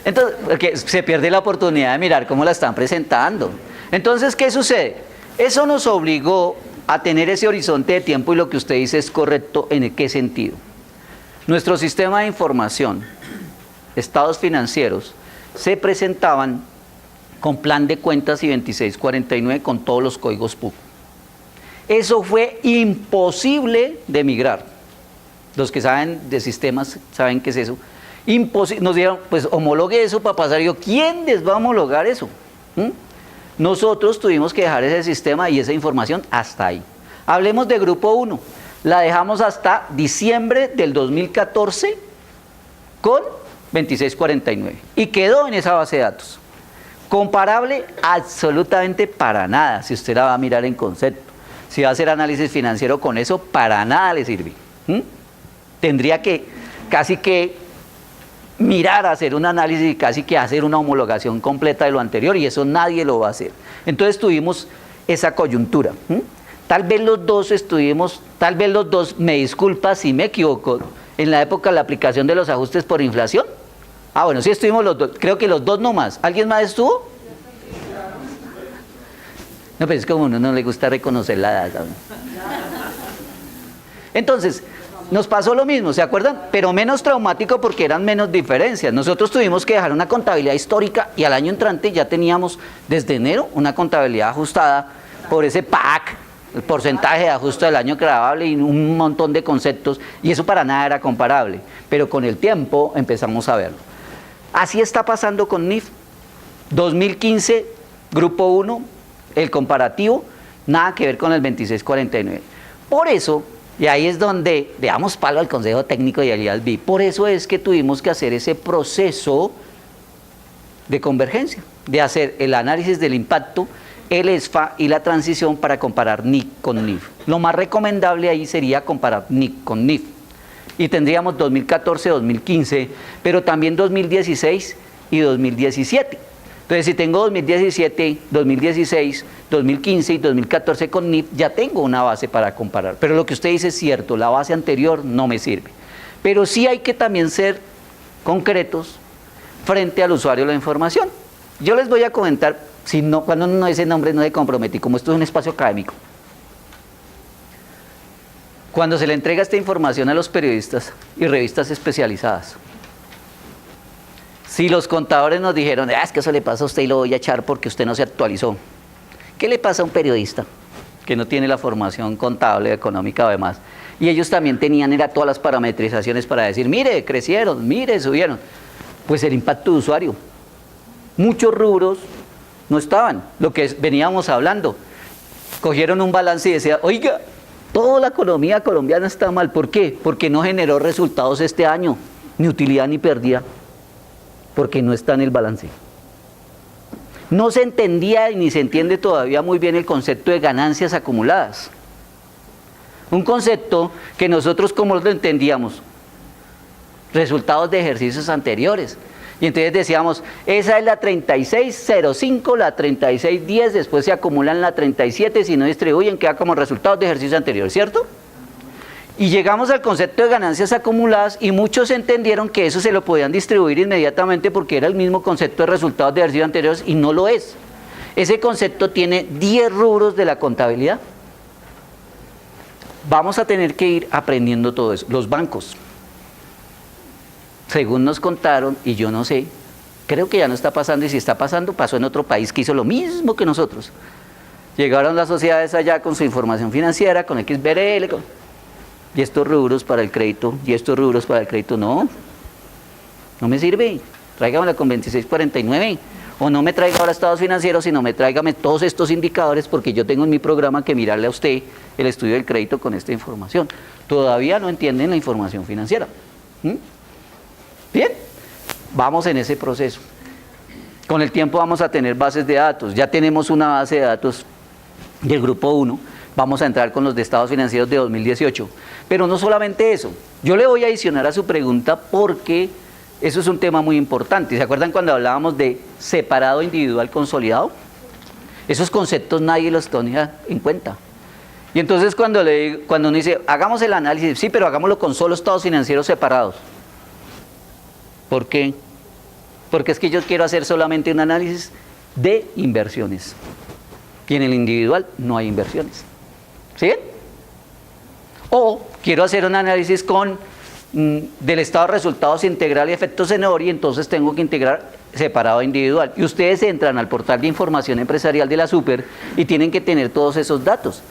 Entonces, porque se pierde la oportunidad de mirar cómo la están presentando. Entonces, ¿qué sucede? Eso nos obligó a tener ese horizonte de tiempo y lo que usted dice es correcto. ¿En qué sentido? Nuestro sistema de información, estados financieros, se presentaban con plan de cuentas y 2649 con todos los códigos PUC. Eso fue imposible de migrar. Los que saben de sistemas saben qué es eso. Nos dijeron, pues homologue eso para pasar. Yo, ¿quién les va a homologar eso? Nosotros tuvimos que dejar ese sistema y esa información hasta ahí. Hablemos de Grupo 1. La dejamos hasta diciembre del 2014 con 2649. Y quedó en esa base de datos. Comparable absolutamente para nada, si usted la va a mirar en concepto. Si va a hacer análisis financiero con eso, para nada le sirve. Tendría que casi que mirar, hacer un análisis y casi que hacer una homologación completa de lo anterior, y eso nadie lo va a hacer. Entonces tuvimos esa coyuntura. Tal vez los dos, me disculpa si me equivoco, en la época de la aplicación de los ajustes por inflación. Bueno, sí estuvimos los dos, creo que los dos nomás. ¿Alguien más estuvo? No, pero es como a uno no le gusta reconocer la edad, ¿saben? Entonces, nos pasó lo mismo, ¿se acuerdan? Pero menos traumático porque eran menos diferencias. Nosotros tuvimos que dejar una contabilidad histórica y al año entrante ya teníamos desde enero una contabilidad ajustada por ese PAC, el porcentaje de ajuste del año grabable y un montón de conceptos, y eso para nada era comparable. Pero con el tiempo empezamos a verlo. Así está pasando con NIF. 2015, Grupo 1, el comparativo, nada que ver con el 2649. Por eso, y ahí es donde le damos palo al Consejo Técnico y al IASB, por eso es que tuvimos que hacer ese proceso de convergencia, de hacer el análisis del impacto, el ESFA y la transición para comparar NIC con NIF. Lo más recomendable ahí sería comparar NIC con NIF. Y tendríamos 2014, 2015, pero también 2016 y 2017. Entonces, si tengo 2017, 2016, 2015 y 2014 con NIF, ya tengo una base para comparar. Pero lo que usted dice es cierto, la base anterior no me sirve. Pero sí hay que también ser concretos frente al usuario de la información. Yo les voy a comentar, si no, cuando no ese nombre no se compromete, como esto es un espacio académico. Cuando se le entrega esta información a los periodistas y revistas especializadas, si los contadores nos dijeron, es que eso le pasa a usted y lo voy a echar porque usted no se actualizó, ¿qué le pasa a un periodista que no tiene la formación contable, económica o demás? Y ellos también tenían todas las parametrizaciones para decir, mire, crecieron, mire, subieron. Pues el impacto de usuario. Muchos rubros no estaban, lo que veníamos hablando. Cogieron un balance y decían, oiga, toda la economía colombiana está mal. ¿Por qué? Porque no generó resultados este año, ni utilidad ni pérdida, porque no está en el balance. No se entendía ni se entiende todavía muy bien el concepto de ganancias acumuladas. Un concepto que nosotros, ¿cómo lo entendíamos? Resultados de ejercicios anteriores. Y entonces decíamos, esa es la 3605, la 3610, después se acumulan la 37, si no distribuyen, queda como resultados de ejercicios anteriores, ¿cierto? Y llegamos al concepto de ganancias acumuladas y muchos entendieron que eso se lo podían distribuir inmediatamente porque era el mismo concepto de resultados de ejercicios anteriores, y no lo es. Ese concepto tiene 10 rubros de la contabilidad. Vamos a tener que ir aprendiendo todo eso. Los bancos, según nos contaron, y yo no sé, creo que ya no está pasando, y si está pasando, pasó en otro país que hizo lo mismo que nosotros. Llegaron las sociedades allá con su información financiera, con XBRL, y estos rubros para el crédito, y estos rubros para el crédito, no me sirve, tráigamela con 2649, o no me traiga ahora estados financieros, sino me tráigame todos estos indicadores, porque yo tengo en mi programa que mirarle a usted el estudio del crédito con esta información. Todavía no entienden la información financiera. Bien, vamos en ese proceso. Con el tiempo vamos a tener bases de datos. Ya tenemos una base de datos del Grupo 1. Vamos a entrar con los de estados financieros de 2018. Pero no solamente eso. Yo le voy a adicionar a su pregunta porque eso es un tema muy importante. ¿Se acuerdan cuando hablábamos de separado individual consolidado? Esos conceptos nadie los toma en cuenta. Y entonces cuando uno dice, hagamos el análisis, sí, pero hagámoslo con solo estados financieros separados. ¿Por qué? Porque es que yo quiero hacer solamente un análisis de inversiones. Y en el individual no hay inversiones. ¿Sí? O quiero hacer un análisis del estado de resultados integral y efectos en ORI, entonces tengo que integrar separado individual. Y ustedes entran al portal de información empresarial de la Super y tienen que tener todos esos datos.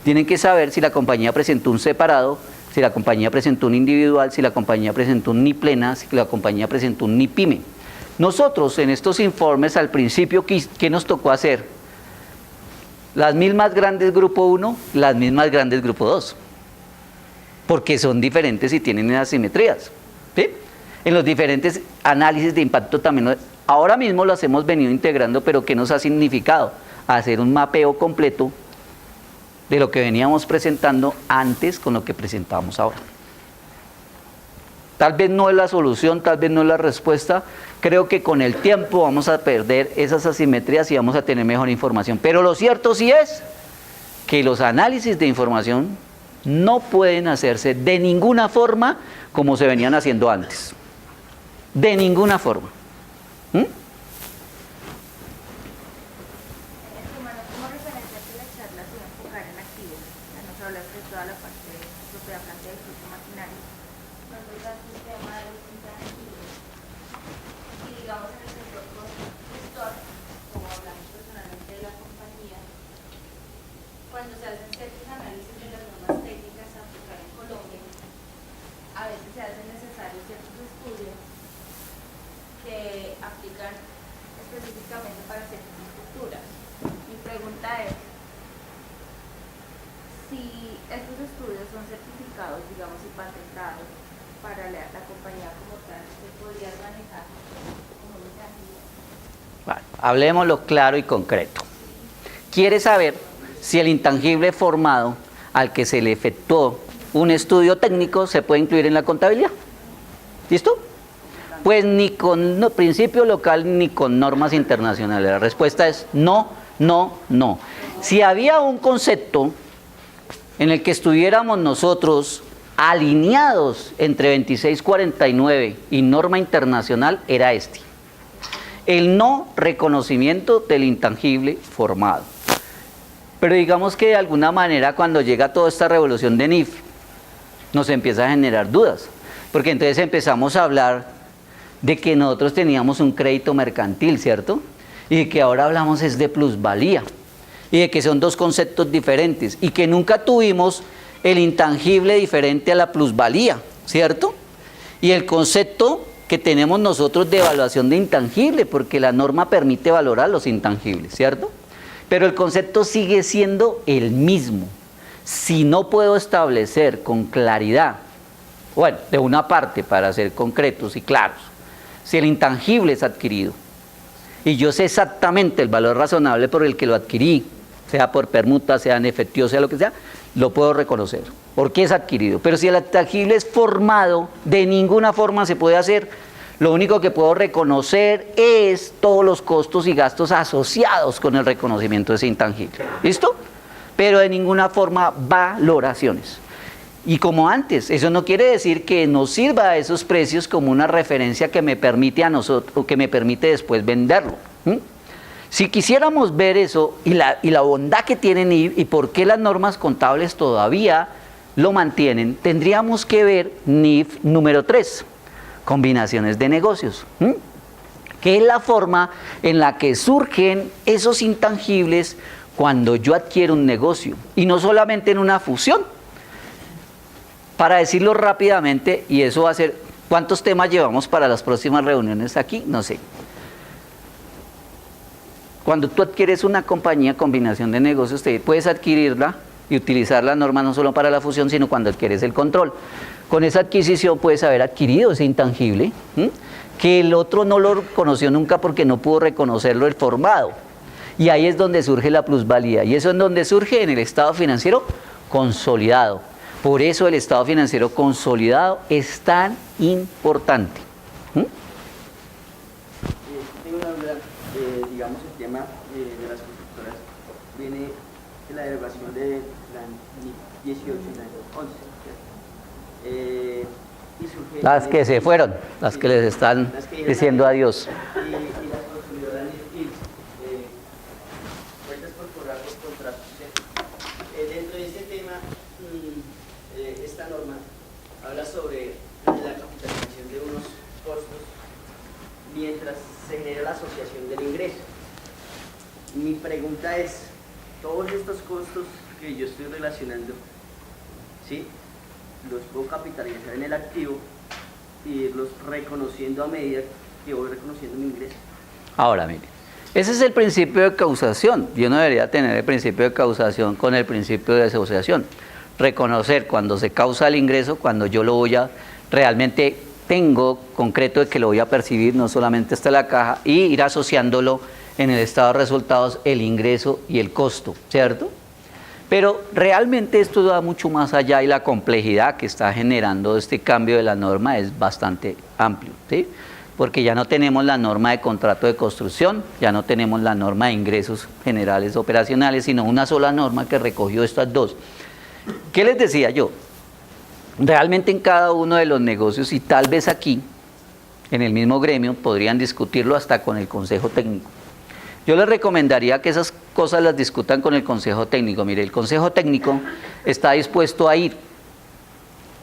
Tienen que saber si la compañía presentó un separado, si la compañía presentó un individual, si la compañía presentó un NI plena, si la compañía presentó un NI pyme. Nosotros en estos informes al principio, ¿qué nos tocó hacer? Las mismas grandes grupo 1, las mismas grandes grupo 2. Porque son diferentes y tienen asimetrías. ¿Sí? En los diferentes análisis de impacto también, ahora mismo los hemos venido integrando, pero ¿qué nos ha significado? Hacer un mapeo completo de lo que veníamos presentando antes con lo que presentamos ahora. Tal vez no es la solución, tal vez no es la respuesta. Creo que con el tiempo vamos a perder esas asimetrías y vamos a tener mejor información. Pero lo cierto sí es que los análisis de información no pueden hacerse de ninguna forma como se venían haciendo antes. De ninguna forma. Como referencia que la charla se va a enfocar en activos, ya nos hablaste de toda la parte de propiedad planta del flujo maquinario, nos das un tema de los intangibles. Y digamos en el sector constructor, como hablamos personalmente de la compañía, cuando se hacen ciertos análisis de las normas técnicas a aplicar en Colombia, a veces se hacen necesarios ciertos estudios que aplican específicamente para ciertas estructuras. Mi pregunta es, si estos estudios son certificados, digamos, y patentados para la compañía como tal, ¿se podría manejar como un intangible? Bueno, hablemoslo claro y concreto. ¿Quiere saber si el intangible formado al que se le efectuó un estudio técnico se puede incluir en la contabilidad? ¿Listo? Pues ni con principio local ni con normas internacionales. La respuesta es no, no, no. Si había un concepto en el que estuviéramos nosotros alineados entre 2649 y norma internacional, era este: el no reconocimiento del intangible formado. Pero digamos que de alguna manera cuando llega toda esta revolución de NIF, nos empieza a generar dudas, porque entonces empezamos a hablar de que nosotros teníamos un crédito mercantil, ¿cierto? Y de que ahora hablamos es de plusvalía, y de que son dos conceptos diferentes, y que nunca tuvimos el intangible diferente a la plusvalía, ¿cierto? Y el concepto que tenemos nosotros de evaluación de intangible, porque la norma permite valorar los intangibles, ¿cierto? Pero el concepto sigue siendo el mismo. Si no puedo establecer con claridad, bueno, de una parte para ser concretos y claros, si el intangible es adquirido y yo sé exactamente el valor razonable por el que lo adquirí, sea por permuta, sea en efectivo, sea lo que sea, lo puedo reconocer, porque es adquirido. Pero si el intangible es formado, de ninguna forma se puede hacer. Lo único que puedo reconocer es todos los costos y gastos asociados con el reconocimiento de ese intangible. ¿Listo? Pero de ninguna forma valoraciones. Y como antes, eso no quiere decir que nos sirva a esos precios como una referencia que me permite a nosotros, o que me permite después venderlo. Si quisiéramos ver eso y la bondad que tienen y por qué las normas contables todavía lo mantienen, tendríamos que ver NIF número 3, combinaciones de negocios, que es la forma en la que surgen esos intangibles cuando yo adquiero un negocio, y no solamente en una fusión. Para decirlo rápidamente, y eso va a ser, ¿cuántos temas llevamos para las próximas reuniones aquí? No sé. Cuando tú adquieres una compañía, combinación de negocios, te puedes adquirirla y utilizar la norma no solo para la fusión, sino cuando adquieres el control. Con esa adquisición puedes haber adquirido ese intangible, que el otro no lo conoció nunca porque no pudo reconocerlo el formado. Y ahí es donde surge la plusvalía. Y eso es donde surge en el estado financiero consolidado. Por eso el estado financiero consolidado es tan importante. Tengo una duda, digamos el tema de las constructoras viene de la derogación de la NIC 18 y la NIC 11, ¿cierto? Y surge Las que se fueron, las que les están diciendo adiós. Y las consumidoras NIC 15, fuentes por cobrar por contratos, ¿cierto? Dentro de este tema, esta norma habla sobre la capitalización de unos costos mientras se genera la asociación del ingreso. Mi pregunta es, todos estos costos que yo estoy relacionando, ¿sí?, los puedo capitalizar en el activo y irlos reconociendo a medida que voy reconociendo mi ingreso. Ahora, mire, ese es el principio de causación. Yo no debería tener el principio de causación con el principio de asociación. Reconocer cuando se causa el ingreso, cuando yo lo voy a, realmente tengo concreto de que lo voy a percibir, no solamente hasta la caja, y ir asociándolo en el estado de resultados, el ingreso y el costo, ¿cierto? Pero realmente esto va mucho más allá y la complejidad que está generando este cambio de la norma es bastante amplio, ¿sí? Porque ya no tenemos la norma de contrato de construcción, ya no tenemos la norma de ingresos generales operacionales, sino una sola norma que recogió estas dos. ¿Qué les decía yo? Realmente en cada uno de los negocios, y tal vez aquí, en el mismo gremio, podrían discutirlo hasta con el Consejo Técnico. Yo les recomendaría que esas cosas las discutan con el Consejo Técnico. Mire, el Consejo Técnico está dispuesto a ir.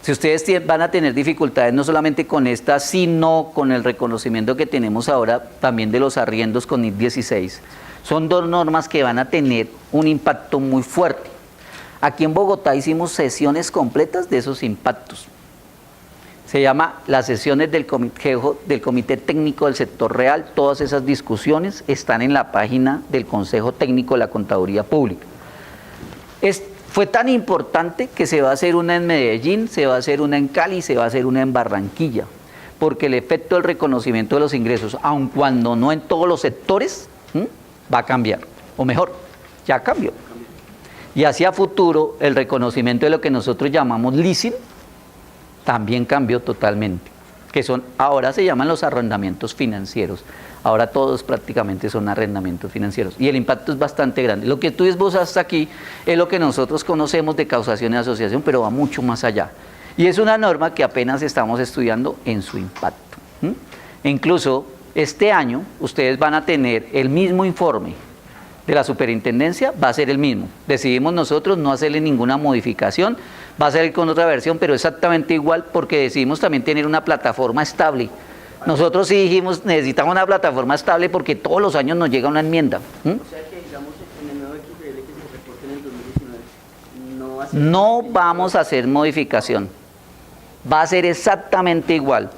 Si ustedes van a tener dificultades no solamente con esta, sino con el reconocimiento que tenemos ahora también de los arriendos con NIC 16. Son dos normas que van a tener un impacto muy fuerte. Aquí en Bogotá hicimos sesiones completas de esos impactos. Se llama las sesiones del Comité Técnico del Sector Real. Todas esas discusiones están en la página del Consejo Técnico de la Contaduría Pública. Fue tan importante que se va a hacer una en Medellín, se va a hacer una en Cali, se va a hacer una en Barranquilla, porque el efecto del reconocimiento de los ingresos, aun cuando no en todos los sectores, va a cambiar, o mejor, ya cambió. Y hacia futuro, el reconocimiento de lo que nosotros llamamos leasing, también cambió totalmente, que son, ahora se llaman los arrendamientos financieros, ahora todos prácticamente son arrendamientos financieros, y el impacto es bastante grande. Lo que tú esbozaste aquí es lo que nosotros conocemos de causación y asociación, pero va mucho más allá, y es una norma que apenas estamos estudiando en su impacto. Incluso este año ustedes van a tener el mismo informe de la superintendencia, va a ser el mismo. Decidimos nosotros no hacerle ninguna modificación, va a ser con otra versión, pero exactamente igual, porque decidimos también tener una plataforma estable. Nosotros sí dijimos, necesitamos una plataforma estable porque todos los años nos llega una enmienda. O sea que, digamos, en el nuevo XBL que se reporte en el 2019, no va a ser... No vamos a hacer modificación, va a ser exactamente igual.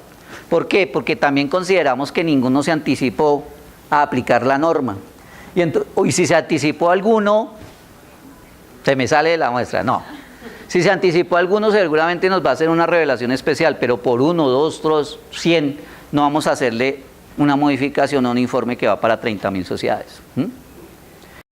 ¿Por qué? Porque también consideramos que ninguno se anticipó a aplicar la norma. Y si se anticipó alguno, se me sale de la muestra, no. Si se anticipó alguno, seguramente nos va a hacer una revelación especial, pero por 1, 2, 3, 100, no vamos a hacerle una modificación a un informe que va para 30.000 sociedades.